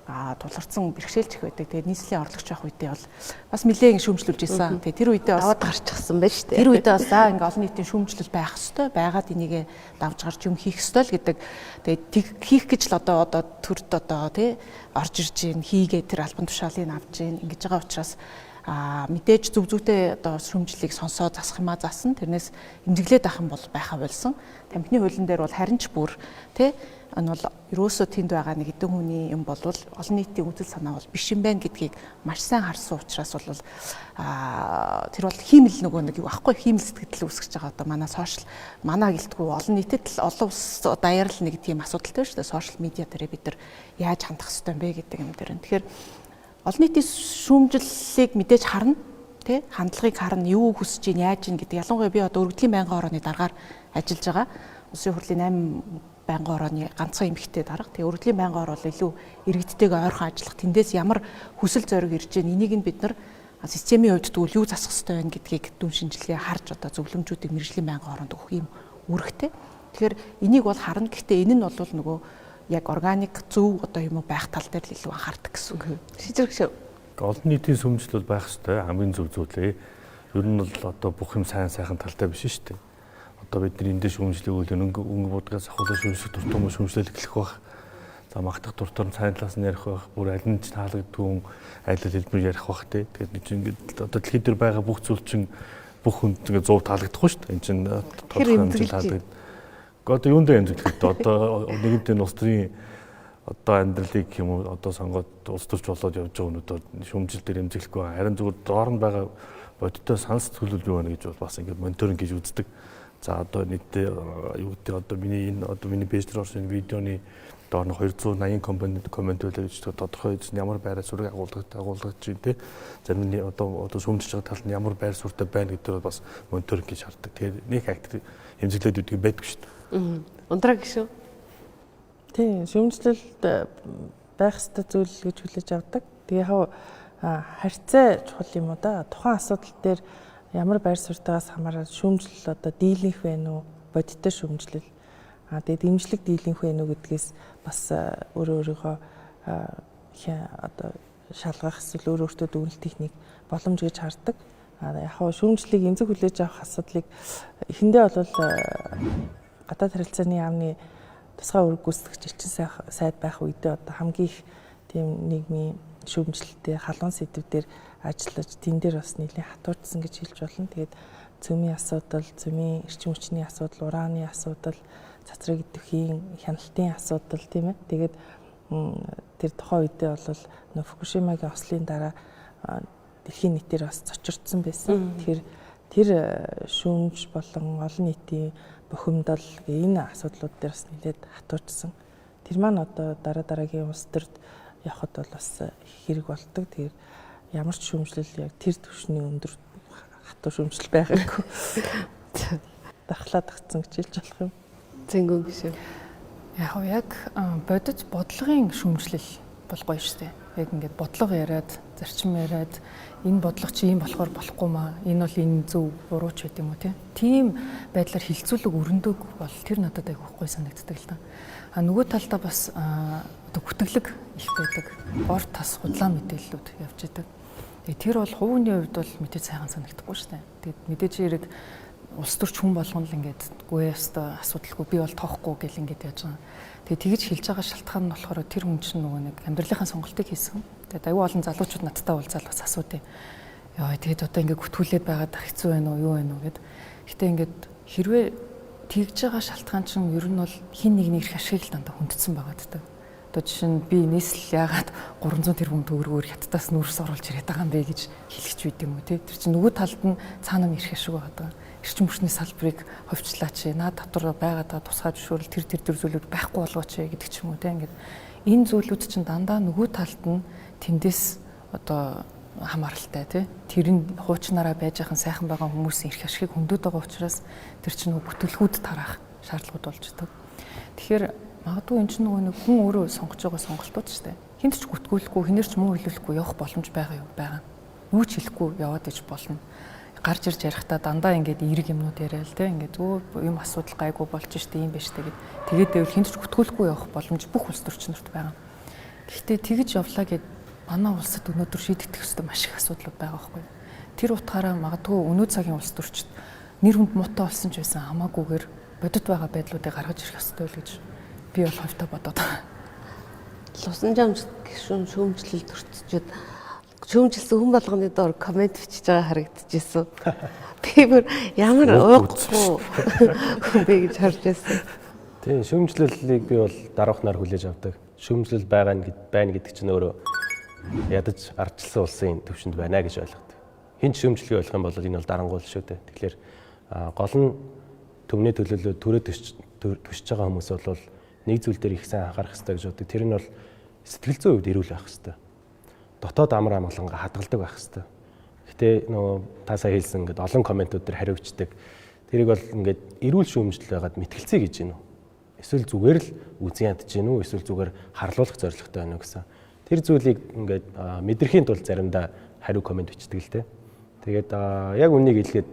тулгарсан бэрхшээлч их байдаг. Тэгээд нийслэлийн орлогч байх үедээ бол бас нэлээд шүүмжлүүлж исэн. Тэгээд тэр үедээ бас даваад гарчихсан байж тээ. Тэр үедээ бас за ингээ олон нийтийн шүүмжлэл байх ёстой. Байгаад энийг давж гарч юм хийх ёстой л гэдэг. Тэгээд хийх гэж л одоо төрд орж ирж гин хийгээ тэр албан тушаалыг авч гин ингэж байгаа учраас мэдээж зүг зүйтэй одоо шүүмжлэлийг сонсоо засах юмаа заасан. Тэрнээс эмзэглээд авах юм бол байхаа болсон. Тамхины хуулийн дээр бол харин ч бүр энэ бол ерөөсөө тэнд байгаа нэг хэдэн хүний юм бол олон нийтийн үзэл санаа бол биш юм байна гэдгийг маш сайн харсан учраас бол тэр бол хиймэл нөгөө нэг юу ахгүй хиймэл сэтгэл үүсгэж байгаа одоо манай гэлтгүй олон нийтэд л олон улс даяар л нэг тийм асуудалтай шүү дээ. Сошиал медиа дээр бид нар яаж хандах ёстой юм бэ гэдэг юм дээр. Тэгэхээр олон нийтийн шүүмжлэлийг мэдээж харна хандлагыг харна юу хүсэж ийн яаж ийн гэдэг. Ялангуяа би одоо өргөдлийн байнгын хорооны дараагаар ажиллаж байгаа. Улсын хурлын 8 байнгын хорооны ганцхан эмэгтэй дарга. Тэгээ өргөдлийн байнгын хороо бол илүү иргэдтэйгээ ойрхон ажиллах тэндээс ямар хүсэл зориг ирж ийн энийг нь бид нар системийн хувьд тэгвэл юу засах ёстой вэ гэдгийг дүн шинжилгээ харж одоо зөвлөмжүүдийг мэргэжлийн байнгын хороонд өгөх юм үүрэгтэй. Тэгэхээр энийг бол харна. Гэхдээ энэ нь бол нөгөө яг органик зөв одоо юм байх тал дээр л илүү анхаардаг гэсэн үг. Шижрэг олон нийтийн сүмжил бол байх ёстой хамгийн зөв зүйлээ. Ер нь бол одоо бүх юм сайн сайхан талтай биш шүү дээ. Одоо бид нар эндээ шүүмжлэх үйл өнгө будгаас ахуулах шүүмжлэх дуртам шүүмжлэл эхлэх байх. За магтах дуртам сайн талаас нь ярих байх. Бүр аль нь ч таалагдгүй айл хэлбэр ярих байх те. Тэгээд нэг ингээд одоо дэлхийд дээр байгаа бүх зүйл чинь бүх хүнд ингээд 100 таалагдахгүй шүү дээ. Энд чинь тодорхой хэмжээнд таалагддаг. Одоо юундаа эмзэглэхэд одоо нэгэнтэн улс төрийн одоо амьдралыг юм уу одоо сонгоод улс төрч болоод явж байгаа өнөдөө шүүмжил дээр эмзэглэхгүй харин зүгээр доор нь байгаа бодиттой санс төлөвлөл юу байна гэж бол бас ингээд мониторинг гэж үздэг. За одоо нийтдээ юу гэдэг одоо миний пэйж дээр орсон видеоны доор нь 280 коммент байлаа гэж тодорхой ямар байраа сүрэг агуулгаж чинь те зарим нь одоо шүүмжилж байгаа тал нь ямар байр суурьтай байна гэдэг бас мониторинг гэж харддаг. Тэгэхээр нэг актив эмзэглээд үүдгийг байдаг шүү дээ. Ундраа гişүү. Тийм, шүүмжлэлд байх ёстой зүйл гэж хүлээж авдаг. Тэгээ харьцаа чухал юм уу да. Тухайн асуудал дээр ямар байр суурьтайгаас хамаараад шүүмжлэл одоо дийлэнх вэ нү, бодиттой шүүмжлэл. Тэгээд дэмжлэг дийлэнх вэ нү гэдгээс бас өөрийнхөө одоо шалгах эсвэл өөртөө дүгнэлт техник боломж гэж хардаг. Яг шүүмжлэлийг эмзэг хүлээж авах асуудлыг эхэндээ бол гадаад харилцааны яамны тусгай үүрэг гүйцэтгэгч элчин сайд байх үедээ одоо хамгийн их тийм нийгмийн шүүмжлэлтэй халуун сэдвүүдээр ажиллаж тэн дээр бас нэлийн хатуурдсан гэж хэлж болно. Тэгээд цөмийн асуудал, цөмийн эрчим хүчний асуудал, урааны асуудал, цацраг идэвхийн хяналтын асуудал тийм ээ. Тэгээд тэр тухайн үедээ бол Фукушимагийн ослын дараа дэлхийн нийтээр бас цочирдсан байсан. Тэгэхээр тэр шүүмж болон олон нийтийн бухимдал энэ асуудлууд дээр бас нэлээд хатуурчсан. Тэр маань одоо дараагийн улс төрд явхад бол бас хэрэг болдог. Тэгэхээр ямар ч шүүмжлэл яг тэр түвшний өндөр хатуу шүүмжлэл байгаагүй. Дархлаад агцсан гэж хэлж болох юм. Зэнгүү гişүү. Яг бодож бодлогын шүүмжлэл бол гоё шүү дээ. Яг ингээд бодлого яриад, зарчим яриад энэ бодлого чи ийм болохоор болохгүй маа. Энэ бол энэ зөв буруу ч гэдэг юм уу тийм байдлаар хилцүүлэг өрөндөг бол тэр надад айгүй гоё санагддаг л та. Нөгөө талдаа бас одоо гүтгэлэг их байдаг. Ор тас худлаа мэдээллүүд явж идэг. Тэгээ тэр бол хувийн хувьд бол мэдээж сайхан санагдахгүй шүү дээ. Тэгээд мэдээж хэрэг улс төрч хүн болгоно л ингээд үгүй ёстой асуудалгүй би бол тоохгүй гэл ингээд яаж байгаа. Тэгээд тэгж хэлж байгаа шалтгаан нь болохоор тэр хүн чинь нөгөө нэг амьдралынхаа сонголтыг хийсэн. Тэгээд аюу олон залуучууд надтай уулзаад бас асуудیں۔ Яа тэгээд одоо ингээд гүтгүүлээд байгаад хэцүү байна уу юу байна уу гэд. Гэтэ ингээд хэрвээ тэгж байгаа шалтгаан чинь ер нь бол хин нэгний их ашиг л дандаа хүндсэн байгаа гэдэг. Одоо жишээ нь би нийслэл яагаад 300 тэрбум төгрөгөөр хятадаас нүүрс оруулж ирээд байгаа юм бэ гэж хэлчих үйд юм уу тий. Тэр чинь нөгөө талд нь цаана нь их ашиг байгаа. Эрчим хүчний салбарыг ховчлаач, наад татвар байгаад байгаа тусгай зөвшөөрөл тэр зүйлүүд байхгүй болгооч гэдэг ч юм уу тий. Ингээд энэ зүйлүүд чинь дандаа нөгөө талд нь тэндээс одоо хамааралтай тий. Тэр нь хуучнараа байж байгаа сайхан байгаа хүмүүсийн эрх ашигыг хөндөд байгаа учраас тэр чинь нөгөө бүтэлгүүд тараах шаардлагууд болж байгаа. Тэгэхээр магадгүй энэ чинь нөгөө нэг хүн өөрөө сонгож байгаа сонголтууд шүү дээ. Хинт ч гүтгүүлэхгүй, хинээр ч муу хэлүүлэхгүй явах боломж байгаа юм байгаа. Юу ч хэлэхгүй яваад иж болно. Гарч ирж ярихдаа дандаа ингээд эерэг юмнууд яриа л тий. Ингээд өө юм асуудал гайгүй болж штэ юм биш тэгээд тэгээд байвал хинт ч гүтгүүлэхгүй явах боломж бүх улс төрчнөрт байгаа. Гэхдээ тэгж явлаа гэд манай улсад өнөөдөр шийдэгдэх ёстой маш их асуудлууд байгаа байхгүй. Тэр утгаараа магадгүй өнөө цагийн улс төрчид нэр хүнд муутай болсон ч байсан хамаагүйгээр бодит байгаа байдлуудыг гаргаж ирэх ёстой л гэж би бол хавтаа бодоод байгаа. Лусан жамж гişүн шүүмжлэл төрччихэд шүүмжилсэн хүн болгоны доор комент бичиж байгаа харагдчихсэн. Би бүр ямар уухгүй хүн бэ гэж харж байсан. Тийм шүүмжлэлийг би бол дараахнаар хүлээж авдаг. Шүүмжлэл байна гэдэг чинь өөрөө ядаж ардчилсан улсын төвшөнд байна гэж ойлгодог. Хин ч шүүмжлэгийг ойлгох юм бол энэ бол дарангуул шүү дээ. Тэгэхээр гол нь төмний төлөөлөл төрөө төсөж байгаа хүмүүс бол нэг зүйл дээр их сайн анхаарах хэрэгтэй гэж боддог. Тэр нь бол сэтгэл зүйн хувьд эрүүл байх хэрэгтэй. Дотоод амар амгалангаа хадгалдаг байх хэрэгтэй. Гэтэ нөгөө та сая хэлсэн ингээд олон комментууд дээр хариуцдаг. Тэрийг бол ингээд эрүүл шүүмжлэл байгаад мэтгэлцээ гэж гинүү. Эсвэл зүгээр л үзэн ядж гинүү, эсвэл зүгээр харлуулах зорилготой байна уу гэсэн. Тэр зүйлийг ингээд мэдрэхийн тулд заримдаа хариу коммент бичдэг л дээ. Тэгээд яг үнийг хэлгээд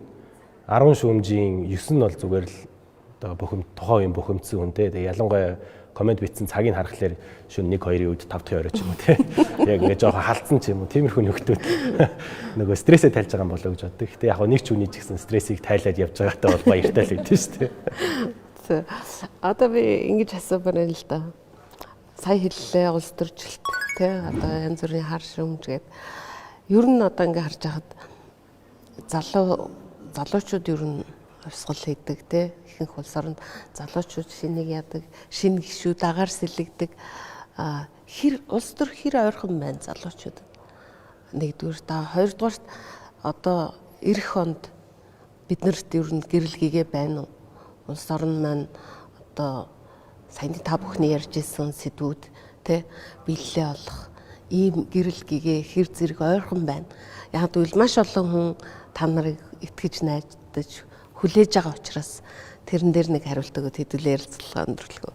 10 шүүмжийн 9 нь бол зүгээр л одоо тухайн үеийн бухимдсан хүн те. Тэгээд ялангуяа коммент бичсэн цагийг харахаар шөнө 1-2-ийн үед 5 дахь орой ч юм уу те. Яг ингээд жоохон халдсан ч юм уу. Тиймэрхүү нөхдүүд нөгөө стрессээ тайлж байгаа юм болоо гэж боддог. Гэтэ яг нэг ч үний ч гэсэн стрессийг тайлаад явж байгаатай бол баяртай л байдсан шүү дээ. Одоо би ингэж асуумаар байна л да. Сая хэллээ улс төрчлөлт тий одоо янз бүрийн хар шүүмж гээд ер нь одоо ингээ харж байхад залуучууд ер нь хувьсгал хийдэг тий ихэнх улс оронд залуучууд шинийг яадаг шинэ гişүүд агаар сэлэгдэг хэр улс төр хэр ойрхон байна залуучууд нэгдүгээр та хоёрдугаарт одоо эх онд биднэрт ер нь гэрэл гээгээ байна уу улс орн маань одоо саяны та бүхний ярьж ирсэн сэдвүүд тий биелэлээ олох ийм гэрэл гээгээ хэр зэрэг ойрхон байна. Яг гэвэл маш олон хүн та нарыг итгэж найдаж хүлээж байгаа учраас тэрэн дээр нэг хариулт өгөөд хэдүүлээ ярилцлага өндөрлөгөө.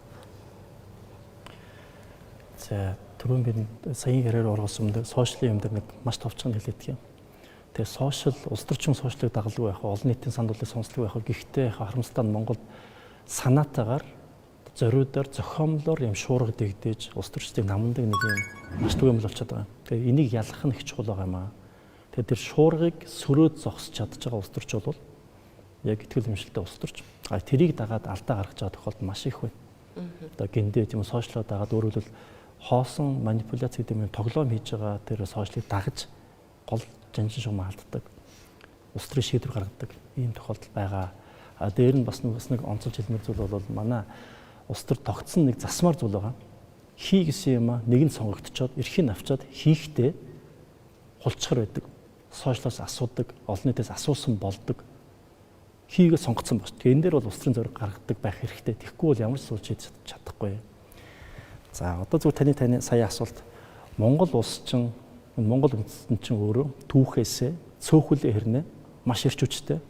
За түрүүн би саяны яриар оргосон юм дээр сошиалын юм дээр нэг маш товчхон хэлээд юм. Тэгээ сошиал улс төрчин сошиалыг дагалгүй байх, олон нийтийн сандлыг сонслог байх. Гэхдээ харамсалтай нь Монголд санаатаагаар зориудаар зохиомлоор юм шуурга дэгдээж улс төрчдийн намдаг нэг юм маш түгээмэл болчиход байгаа. Тэгээ энийг ялах нь их чухал байгаа юм аа. Тэгээ тэр шуургыг сөрөөд зогсож чадж байгаа улс төрч бол яг итгэл үнэмшилтэй улс төрч. Тэрийг дагаад алдаа гаргаж байгаа тохиолдол маш их байна. Одоо гиндээ тийм сошиалоо дагаад өөрөлдвөл хоосон манипуляц гэдэг юм тоглоом хийж байгаа тэр сошиалыг дагаж гол жанжин шугам алддаг. Улс төрийн шийдвэр гаргадаг ийм тохиолдол байгаа. Дээр нь бас нэг онцолж хэлмээр зүйл бол манай улс төр тогтсон нэг засмаар зүйл байгаа. Хий гэсэн юм аа нэг нь сонгогдчиход эрхийг авчаад хийхдээ хулцгар байдаг. Сошиалоос асуудаг, олон нийтээс асуусан болдог. Хийгээ сонгоцсон бач. Тэгээ энэ дээр бол улс төрийн зориг гаргадаг байх хэрэгтэй. Тэгэхгүй бол ямар ч суулж хийж чадахгүй. За одоо зүгээр таны сая асуулт Монгол улс чинь Монгол үндэстэн чинь өөрөө түүхээсээ цөөхөлөө хэрнээ маш ирч хүчтэй.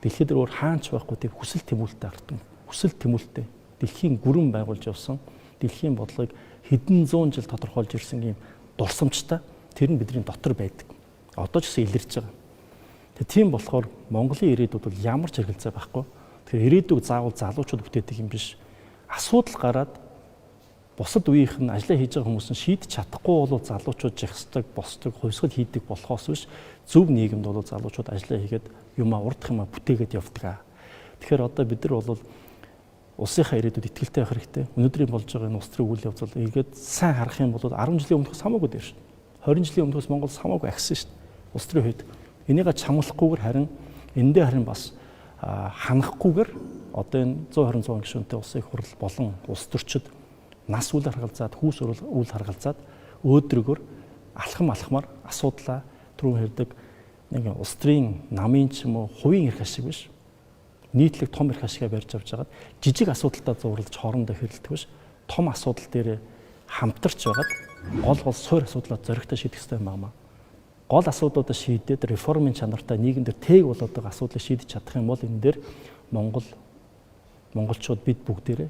Дэлхийд өөр хаанч байхгүй тийм хүсэл тэмүүлэлтэй ардсан. Хүсэл тэмүүлэлтэй дэлхийн гүрэн байгуулж явсан дэлхийн бодлогыг хэдэн зуун жил тодорхойлж ирсэн ийм дурсамжтай тэр нь бидний дотор байдаг. Одоо ч гэсэн илэрч байгаа. Тэгээ тийм болохоор Монголын ирээдүйд бол ямар ч хэрэгэлцээ байхгүй. Тэгэхээр ирээдүйг заавал залуучууд бүтээдэг юм биш. Асуудал гараад бусад үеийнх нь ажиллаа хийж байгаа хүмүүс нь шийдэж чадахгүй бол залуучууд жигсдаг, босдог, хувьсгал хийдэг болохоос биш зөв нийгэмд бол залуучууд ажиллаа хийгээд юмаа урдах юмаа бүтээгээд явдаг. Тэгэхээр одоо бид нар бол улсынхаа ирээдүйд итгэлтэй байх хэрэгтэй. Өнөөдрийн болж байгаа энэ улс төрийн үйл явдал ингээд сайн харах юм бол 10 жилийн өмнөхөөс хамаагүй дээр шүү дээ. 20 жилийн өмнөхөөс Монгол хамаагүй агсан шүү дээ. Улс төрийн үед энийг чамлахгүйгээр харин эндээ харин бас ханахгүйгээр одоо энэ 120 гишүүнтэй улсын их хурл болон улс төрчид нас үйл харгалзаад, хүүс үйл харгалзаад өөдрөгөр алхамар асуудлаа түрүүн хэрдэг нэг улс төрийн намын ч юм уу хувийн эрх ашиг биш. Нийтлэг том эрх ашигаа барьж авч байгаад жижиг асуудалтай зурлаж хоорондоо хэрэлдэх биш. Том асуудал дээр хамтарч байгаад гол суур асуудлаа зоригтой шийдэх хэрэгтэй юм аа. Гол асуудлуудаа шийдээд реформын чанартай нийгэмдэр тээг болоод байгаа асуудлыг шийдэж чадах юм бол энэ дээр монголчууд бид бүгдээрээ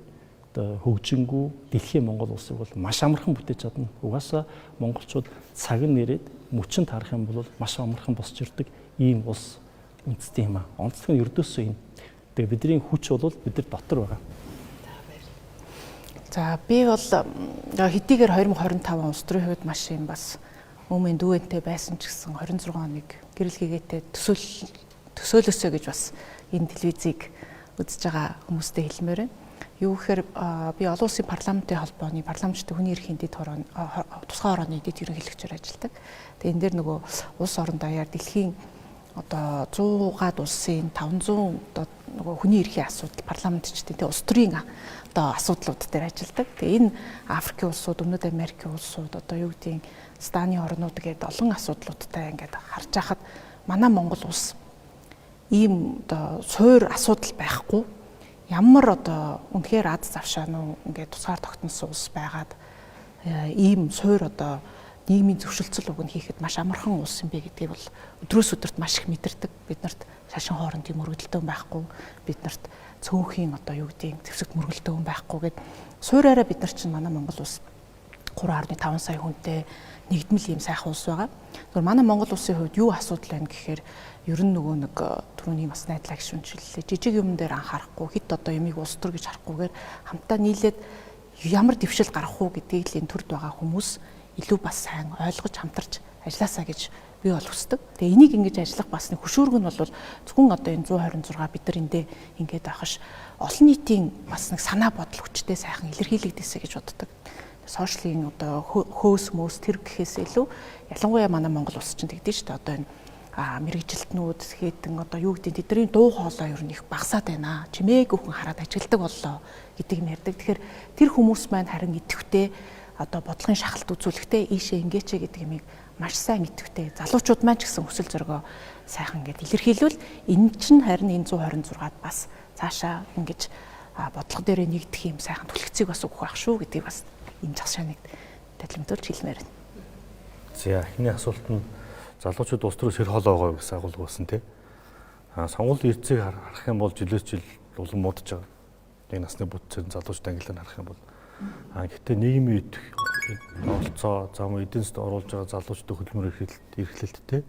одоо хөгжингүү дэлхийн Монгол улсыг бол маш амархан бүтээж чадна. Угаасаа монголчууд цаг нь нэрээд мөчөнд харах юм бол маш амархан босч ирдэг ийм улс үндэстэй юм аа. Онцлог нь ердөөсөө энэ. Тэгээ бидний хүч бол бид нар дотор байгаа. За би бол хэдийгээр 2025 улс төрийн хувьд маш юм бас өмнө дүүэнтэй байсан ч гэсэн 26 хоног гэрэл хийгээтэй төсөөлөсөө гэж бас энэ телевизийг үзэж байгаа хүмүүстээ хэлмээр байна. Юу гэхээр би олон улсын парламентын холбооны парламентчдын хүний эрхийн дэд хорооны тусгай хорооны дэд ерөнхийлөгчөөр ажилладаг. Тэгээ энэ дээр нөгөө улс орон даяар дэлхийн одоо 100-аад улсын 500 одоо нөгөө хүний эрхийн асуудал парламентчдын тэ улс төрийн одоо асуудлууд дээр ажилладаг. Тэгээ энэ Африкийн улсууд, Өмнөд Америкийн улсууд одоо юу гэдгийг Станы орнууд гэдэг олон асуудлуудтай ингээд харж байхад манай Монгол улс ийм одоо суур асуудал байхгүй ямар одоо үнэхээр аз завшаануу ингээд тусгаар тогтносон улс байгаад ийм суур одоо нийгмийн зөвшөлтсөл уг нь хийхэд маш амархан улс юм бэ гэдгийг бол өдрөөс өдөрт маш их мэдэрдэг. Биднэрт шашин хоорондын мөргөлдөө байхгүй, биднэрт цөөнхийн одоо юу гэдгийг зэвсэгт мөргөлдөө байхгүй гэд суураараа бид нар чинь манай Монгол улс 3.5 сая хүнтэй нэгдмэл ийм сайхан улс байгаа. Тэгвэл манай Монгол улсын хувьд юу асуудал байна гэхээр ер нь нөгөө нэг түрүүний бас найдлаа гişүнчлээ. Жижиг юм дээр анхаарахгүй, хит одоо ямиг улс төр гэж харахгүйгээр хамтаа нийлээд ямар дэвшил гарах уу гэдгийг л энэ төрд байгаа хүмүүс илүү бас сайн ойлгож хамтарч ажилласаа гэж би бол хүсдэг. Тэгээ энийг ингэж ажиллах бас нэг хөшүүрэг нь бол зөвхөн одоо энэ 126 бид нар эндээ ингээд авахш олон нийтийн бас нэг санаа бодол хүчтэй сайхан илэрхийлэгдэсэ гэж боддог. Сошиалын одоо хөөс мөөс тэр гэхээс илүү ялангуяа манай Монгол улс чинь тэгдэж шүү дээ. Одоо энэ мэрэгжилтнүүд хэдэн одоо юу гэдэг тэдний дуу хоолой ер нь их багасаад байна. Чимээгүй хүн хараад ажилдаг боллоо гэдэг юм ярьдаг. Тэгэхээр тэр хүмүүс маань харин идэвхтэй одоо бодлогын шахалт үзүүлэхдээ ийшээ ингээчээ гэдэг юмыг маш сайн идэвхтэй залуучууд маань ч гэсэн хүсэл зоригоо сайхан ингээд илэрхийлвэл энэ чинь харин энэ 126-ад бас цаашаа ингэж бодлого дээрээ нэгдэх юм сайхан түлхцийг бас өгөх байх шүү гэдгийг бас энэ жагшааныг тайлбарлуулж хэлмээр байна. За эхний асуулт нь залуучууд улс төрөөс хэр хол байгаа гэсэн агуулга болсон тий. Сонгуулийн эрцийг харах юм бол жилээс жил улам муудаж байгаа. Энэ насны бүтцээр залуучууд ангилаар харах юм бол гэхдээ нийгмийн оролцоо зам эдийн засгт оруулж байгаа залуучдын хөдөлмөр эрхлэлттэй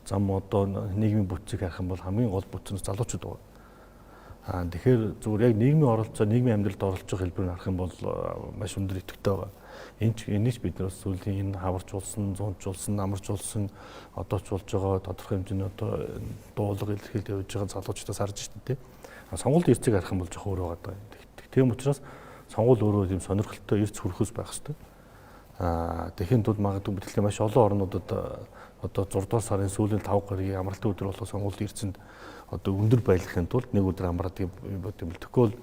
зам одоо нийгмийн бүтцийг харах юм бол хамгийн гол бүтц нь залуучууд байгаа. Тэгэхээр зүгээр яг нийгмийн оролцоо, нийгмийн амьдралд оролцож байгаа хэлбэрээр харах юм бол маш өндөр идэвхтэй байгаа. Энэч бид нар сүүлийн энэ хаваржуулсан, зуунжуулсан, намаржуулсан одоо ч болж байгаа тодорхой хэмжээний одоо дуулга илэрхийлж явж байгаа залуучдаас харж байна тий. Сонгуулийн эрцийг харах юм бол жоох өөр байгаа. Тийм учраас сонгуул өөрөө тийм сонирхолтой эрц хүрхөөс байх хэрэгтэй. Тэхийн тулд магадгүй бидэлтэй маш олон орнуудад одоо 6 дугаар сарын сүүлийн 5 гаруйн амралтын өдөр болох сонгуулийн эрцэнд одоо өндөр байлгахын тулд нэг өдөр амраад юм бол тэгвэл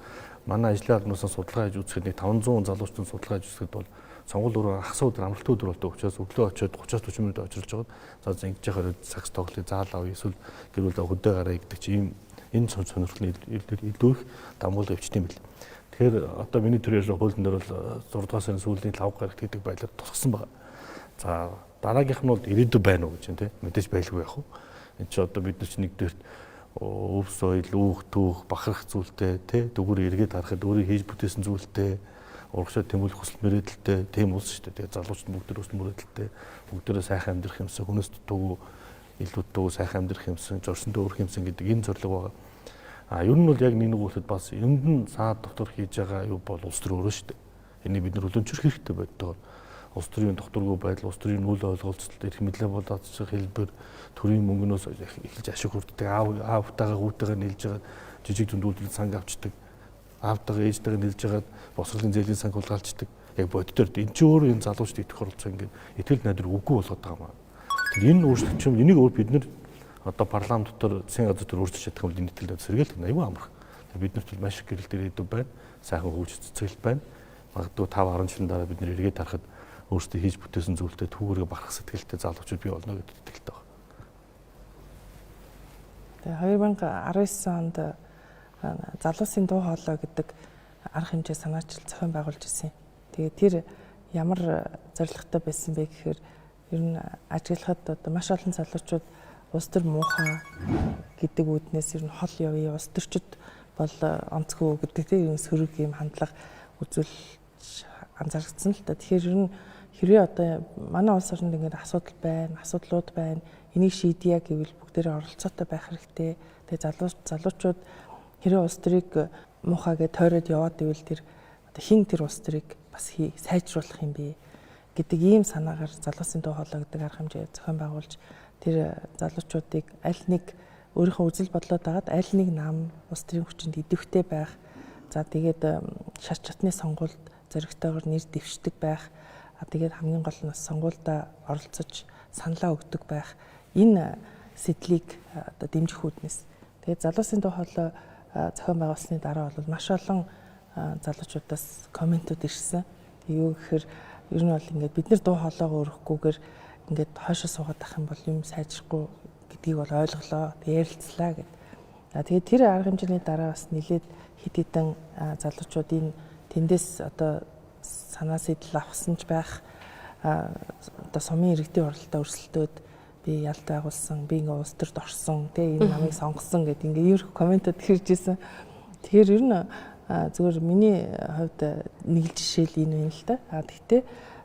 манай ажлын албанаас судалгаа хийж үзэхэд нэг 500 залуучдын судалгаа хийж үзэхэд бол сонгуул өөрөө хагас өдөр амралтын өдөр болдог учраас өглөө очиод 30-40 минут очирж байгаа. За ингэж яхаар сакс тоглоё, заал авъя, эсвэл гэр бүл хөдөө гараа гэдэг чи ийм энэ сонирхлын илүү их дамгуулга өвчтөм бил. Тэгэхээр одоо миний төрөөр хуулийн дээр бол 6 дугаар сарын сүүлийн 5 гарагт гэдэг байдлаар тусгасан байна. За дараагийнх нь бол ирээдүй байна уу гэж тийм мэдээж байлгүй яах вэ? Энд чи одоо бид нар чи нэгдүгээр өв соёл, үүх, түүх, бахарх зүйлтэй тий дөгөр эргээд харахад өөрийн хийж бүтээсэн зүйлтэй урагшаа тэмүүлэх хүсэл мөрөөдөлтэй тийм улс шүү дээ. Тэгээ залуучууд бүгд өсөлт мөрөөдөлтэй бүгдээрээ сайхан амьдрах юмсан, хүнээс дутуугүй илүү дутуу сайхан амьдрах юмсан, зорсондоо өрөх юмсан гэдэг энэ зорилго байгаа. Ер нь бол яг нэг үгүйтэд бас энд нь саад дотор хийж байгаа юу бол улс төр өөрөө шүү дээ. Энийг бид нар хүлэмжшүүлэх хэрэгтэй байдаг. Улс төрийн докторгүй байдал, улс төрийн үйл ойлголцол, эрх мэдлээ болоод хэлбэр, төрийн мөнгнөөс эхэлж ашиг хүртдэг, аавтайгаа хүүтэйгээ нийлж байгаа жижиг дүндүүдийн санг авчдаг, аавтайгаа ээжтэйгээ нийлж байгаа босрлын зээлийн санг хулгайлцдаг. Яг боддоор энэ ч өөр энэ залуучд идэх оролцоо ингээд итгэл найдвар үгүй болоод байгаа юм. Тэгэхээр энэ өөрчлөлт чинь энийг өөр бид нар одоо парламент дотор засгийн газар дотор өөрчилж чадах юм бол энэ итгэл найдвар сэргийлэх нь аюу амарх. Тэгээд бид нарт маш их гэрэл дээр идэв байна. Сайхан хөгжиж цэцгэлт байна. Магадгүй 5-10 жилийн дараа бид нэр эргээд харахад өөрсдөө хийж бүтээсэн зүйлтэй түүхээрээ барах сэтгэлтэй залуучууд бий болно гэдэг итгэлтэй байна. Тэгээ 2019 онд залуусын дуу хоолой гэдэг арга хэмжээ санаачил зохион байгуулж ирсэн. Тэгээ тэр ямар зорилготой байсан бэ гэхээр ер нь ажиглахад одоо маш олон залуучууд улс төр муухай гэдэг үүднээс ер нь хол явъя, улс төрчид бол онцгүй гэдэг тийм сөрөг юм хандлага үзүүлж анзаарчихсан л та. Тэгэхээр ер нь хэрвээ одоо манай улс орнд ингээд асуудал байна, асуудлууд байна, энийг шийдъя гэвэл бүгдээрээ оролцоотой байх хэрэгтэй. Тэгээ залуучууд хэрвээ улс төрийг муухай гэж тойроод яваад ивэл тэр одоо хин тэр улс төрийг бас сайжруулах юм бэ гэдэг ийм санаагаар залуусын дуу хоолой гэдэг арга хэмжээ зохион байгуулж тэр залуучуудыг аль нэг өөрийнхөө үзэл бодлоод дагаад аль нэг нам улс төрийн хүчинд идэвхтэй байх. За тэгээд шар чатны сонгуульд зоригтойгоор нэр дэвшдэг байх. Тэгээд хамгийн гол нь сонгуульдаа оролцож саналаа өгдөг байх. Энэ сэтлийг одоо дэмжих үүднээс. Тэгээд залуусын дуу хоолой зохион байгуулсны дараа бол маш олон залуучуудаас комментууд ирсэн. Юу гэхээр ер нь бол ингээд бид нар дуу хоолойгоо өрөхгүйгээр ингээд хойшоо суугаад ах юм бол юм сайжрахгүй гэдгийг бол ойлголоо. Ярилцлаа гэд. Тэгээд тэр арга хэмжээний дараа бас нэлээд хэд хэдэн залуучуудын тэндээс одоо санаа сэтэл авсан ч байх одоо сумын иргэдийн оролттой өрсөлдөөд би ялтай агуулсан, би ингээ улс төрд орсон, тэгээ энэ намайг сонгосон гэдэг ингээ ерх комментод хэрж исэн. Тэгэхээр ер нь зүгээр миний хувьд нэг жишээл энэ юм л да. Гэхдээ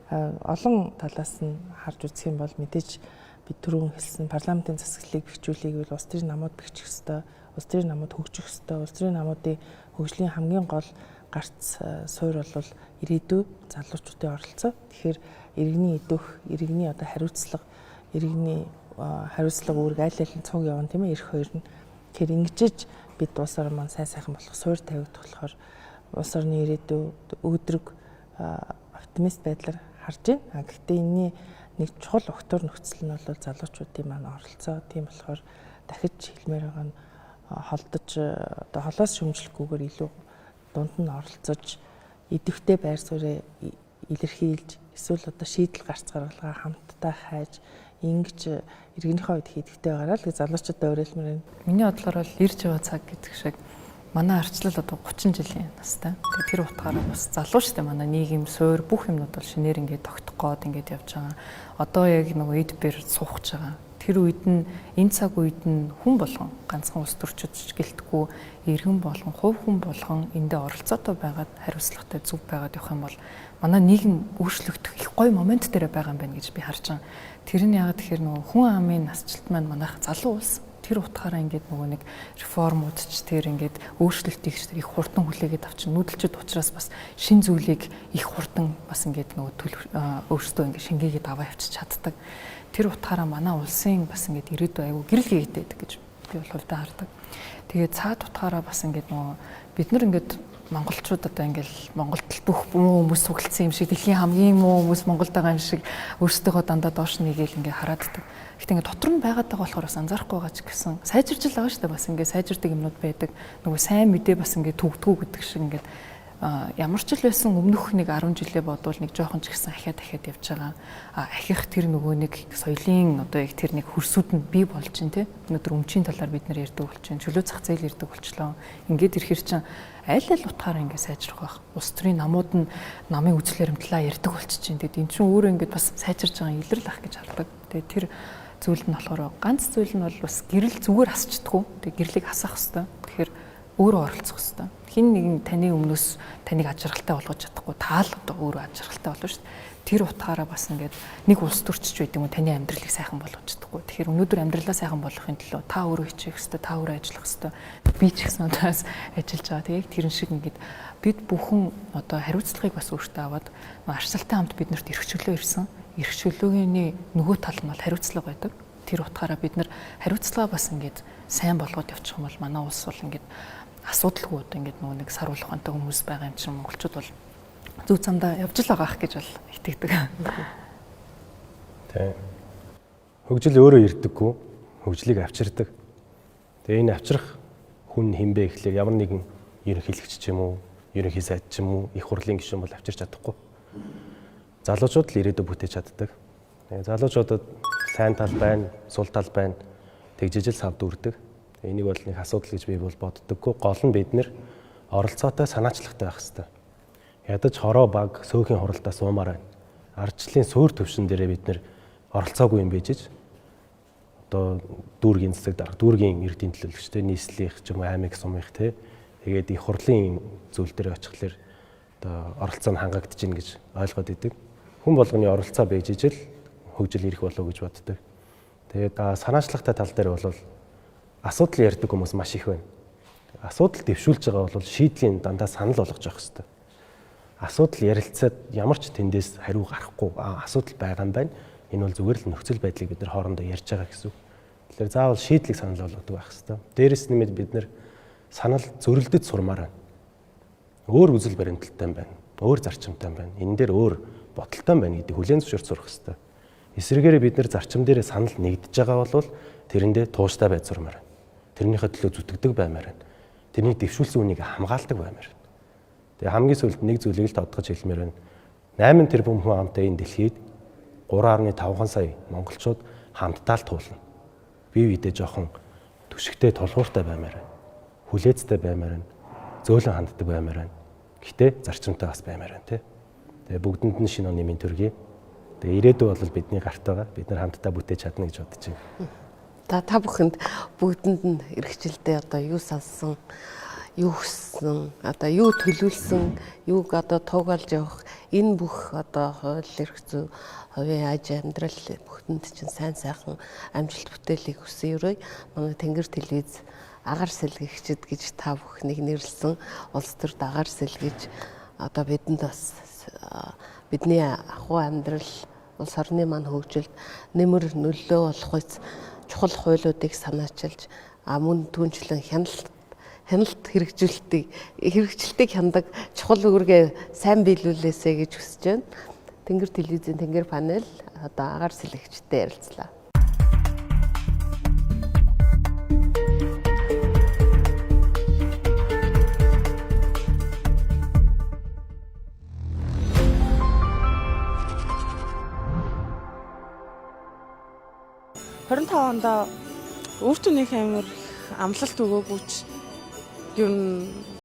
олон талаас нь харж үзэх юм бол мэдээж бид түрүүн хэлсэн парламентын засаглалыг бэхжүүлэхийг бол улс төрийн намууд бэхжих ёстой, улс төрийн намууд хөгжих ёстой, улс төрийн намуудын хөгжлийн хамгийн гол гарц суурь бол ирээдүй залуучуудын оролцоо. Тэгэхээр иргэний идэх, иргэний одоо хариуцлага, иргэний хариуцлага үүрэг аль аль нь цуг явна тийм ээ ирэх хоёр нь. Тэгэхээр ингэж бид улс орн маань сайхан болох суурь тавигдах болохоор улс орны ирээдүй өөдрөг оптимист байдлаар харж байна. Гэхдээ энэний нэг чухал огтор нөхцөл нь бол залуучуудын маань оролцоо. Тийм болохоор дахиж хэлмээр байгаа нь холдож одоо холоос шөмжлөхгүйгээр илүү дунд нь оролцож идэвхтэй байр суурь илэрхийлж эсвэл одоо шийдэл гарц гаргалгаа хамтдаа хайж ингэж иргэнийхээ үед хийдэгтэй байгаараа л залуучуудаа уриалмаар байна. Миний бодлоор бол ирж байгаа цаг гэдэг шиг манай арчлал одоо 30 жилийн настай. Тэгээ тэр утгаараа бас залуу штэ манай нийгэм суурь бүх юмнууд бол шинээр ингээд тогтох гээд ингээд явж байгаа. Одоо яг нөгөө эд бэр суугч байгаа. Тэр үед нь энэ цаг үед нь хүн болгон ганцхан улс төрчид ч гэлтгүй иргэн болгон хувь хүн болгон эндээ оролцоотой байгаад хариуцлагатай зүв байгаад явах юм бол манай нийгэм өөрчлөгдөх их гоё момент дээр байгаа юм байна гэж би харж байгаа. Тэр нь яагаад тэгэхээр нөгөө хүн амын насжилт маань манайх залуу улс тэр утгаараа ингээд нөгөө нэг реформууд ч тэр ингээд өөрчлөлтийг их хурдан хүлээгээд авчин нүүдэлчд учраас бас шин зүйлийг их хурдан бас ингээд нөгөө өөрсдөө ингээд шингээгээд аваа явчих чаддаг. Тэр утгаараа манай улсын бас ингээд ирээдүй аягүй гэрэл хийгээд байдаг гэж би бол хувьдаа хардаг. Тэгээд цаад утгаараа бас ингээд нөгөө бид нар ингээд монголчууд одоо ингээл Монголд бүх хүмүүс сугалцсан юм шиг дэлхийн хамгийн муу хүмүүс Монголд байгаа юм шиг өөрсдөө дандаа доош нэгээл ингээ харааддаг. Гэхдээ ингээ дотор нь байгаад байгаа болохоор бас анзаарахгүй байгаа ч гэсэн сайжирч л байгаа шүү дээ бас ингээ сайжирдаг юмнууд байдаг. Нөгөө сайн мэдээ бас ингээ төгдгүү гэдэг шиг ингээ ямар ч л байсан өмнөх нэг 10 жилээ бодвол нэг жоохон ч гэсэн ахиад явж байгаа. Ахих тэр нөгөө нэг соёлын одоо яг тэр нэг хөрсүүд нь бий болж чинь тий. Өнөөдөр өмчийн талаар бид нэр ярьдаг болчихно. Чөлөө зах зээл ярьдаг болчлоо. Ингээд ирэхэр чинь аль аль утгаараа ингээд сайжрах байх. Улс төрийн намууд нь намын үзэл баримтлаа ярьдаг болчихно. Тэгээд эн чинь өөрөө ингээд бас сайжирж байгаа илрэл ах гэж хардаг. Тэгээд тэр зүйл нь болохоор ганц зүйл нь бол бас гэрэл зүгээр хасчдаггүй. Тэгээд гэрлийг хасах хэвээр. Тэгэхээр өөрөө оролцох хэвээр. Хин нэгэн таны өмнөөс таныг ажиргалтай болгож чадахгүй таал одоо өөрөө ажиргалтай болно шүү дээ. тэр утгаараа бас ингээд нэг улс төрчж байд юм уу таны амьдралыг сайхан болгож чадахгүй. Тэгэхээр өнөөдөр амьдралаа сайхан болгохын төлөө та өөрөө хичээх хэрэгтэй, та өөрөө ажиллах хэрэгтэй. Би ч гэсэн одоос ажиллаж байгаа. Тэгээд тэрэн шиг ингээд бид бүхэн одоо хариуцлагыг бас өөртөө аваад арчилтай хамт биднэрт эрхчлөө ирсэн. Эрхчлөөгийн нөгөө тал нь бол хариуцлага байдаг. Тэр утгаараа бид нар хариуцлага бас ингээд сайн болгоод явчих юм бол манай улс бол ингээд асуудалгүй одоо ингээд нөгөө нэг саруулах ухаантай хүмүүс байгаа юм чинь монголчууд бол зөв замдаа явж л байгаа ах гэж бол итгэдэг. Тэ. Хөгжил өөрөө ирдэггүй, хөгжлийг авчирдаг. Тэгээ энэ авчрах хүн хинбэ гэхлээр ямар нэгэн ерөнхийлөгч ч юм уу, ерөнхий сайд ч юм уу, их хурлын гишүүн бол авчирч чадахгүй. Залуучууд л ирээдүйг бүтээж чаддаг. Тэгээ залуучуудад сайн тал байна, сул тал байна. Тэгжижил савд үрдэг. Энийг бол нэг асуудал гэж би бол боддоггүй. Гол нь бид нэр оролцоотой санаачлагтай байх хэрэгтэй. Ядаж хороо баг сөөхийн хуралдаа суумаар байна. Ардчлалын суурь төвшин дээрээ бид нэр оролцоогүй юм бийжиж одоо дүүргийн засаг дарга, дүүргийн иргэдийн төлөөлөгчтэй нийслэлийнх ч юм уу аймаг сумынх те тэгээд их хурлын зүйл дээр очихлаар одоо оролцоо нь хангагдаж гин гэж ойлгоод идэг. Хүн болгоны оролцоо бийжиж л хөгжил ирэх болов уу гэж боддог. Тэгээд санаачлагтай тал дээр бол асуудал ярьдаг хүмүүс маш их байна. Асуудал дэвшүүлж байгаа бол шийдлийн дандаа санал болгож явах хэрэгтэй. Асуудал ярилцаад ямар ч тэндээс хариу гарахгүй асуудал байгаа юм байна. Энэ бол зүгээр л нөхцөл байдлыг бид нар хоорондоо ярьж байгаа гэсэн. Тэгэхээр заавал шийдлийг санал болгодог байх хэрэгтэй. Дээрээс нэмээд бид нар санал зөрөлдөж сурмаар байна. Өөр үзэл баримталтай байна. Өөр зарчимтай байна. Энэ дээр өөр бодолтой байна гэдэг хүлээн зөвшөөрч сурах хэрэгтэй. Эсвэргээрээ бид нар зарчим дээрээ санал нэгдэж байгаа бол тэрэндээ тууштай байж сурмаар байна. Тэрнийхээ төлөө зүтгэдэг баймаар байна. Тэрний дэвшүүлсэн үнийг хамгаалдаг баймаар байна. Тэгээ хамгийн сүүлд нэг зүйлийг л тодгож хэлмээр байна. 8 тэрбум хүн амтай энэ дэлхийд 3.5 сая монголчууд хамтдаа л туулна. Бие биедээ жоохон түшигтэй тулгууртай баймаар байна. Хүлээцтэй баймаар байна. Зөөлөн ханддаг баймаар байна. Гэхдээ зарчимтай бас баймаар байна тий. Тэгээ бүгдэнд нь шинэ оны мэд төргий. Тэгээ ирээдүй бол бидний гарт байгаа. Бид нар хамтдаа бүтээж чадна гэж бодож байна. Та бүхэнд бүгдэнд нь эрхчлэлдээ одоо юу салсан, юу хүссэн, одоо юу төлөвлөсөн, юуг одоо туугаалж явах энэ бүх одоо хууль эрх зүй, хувийн аж амьдрал бүгдэнд чинь сайн сайхан амжилт бүтээлийг хүсэн өрөө манай Тэнгэр телевиз агаар сэлгэгчд гэж та бүхнийг нэрлсэн улс төрд агаар сэлгэж одоо бидэнд бас бидний ахуй амьдрал улс орны маань хөгжилд нэмэр нөлөө болохоос чухал хуулиудыг санаачилж мөн түнчлэн хяналт хэрэгжилтийг хяндаг чухал үүргээ сайн биелүүлээсэй гэж хүсэж байна. Тэнгэр телевизийн Тэнгэр панел одоо агаар сэлгэгчтэй ярилцлаа. онд өөртөө нэг амар амлалт өгөөгүй ч ер нь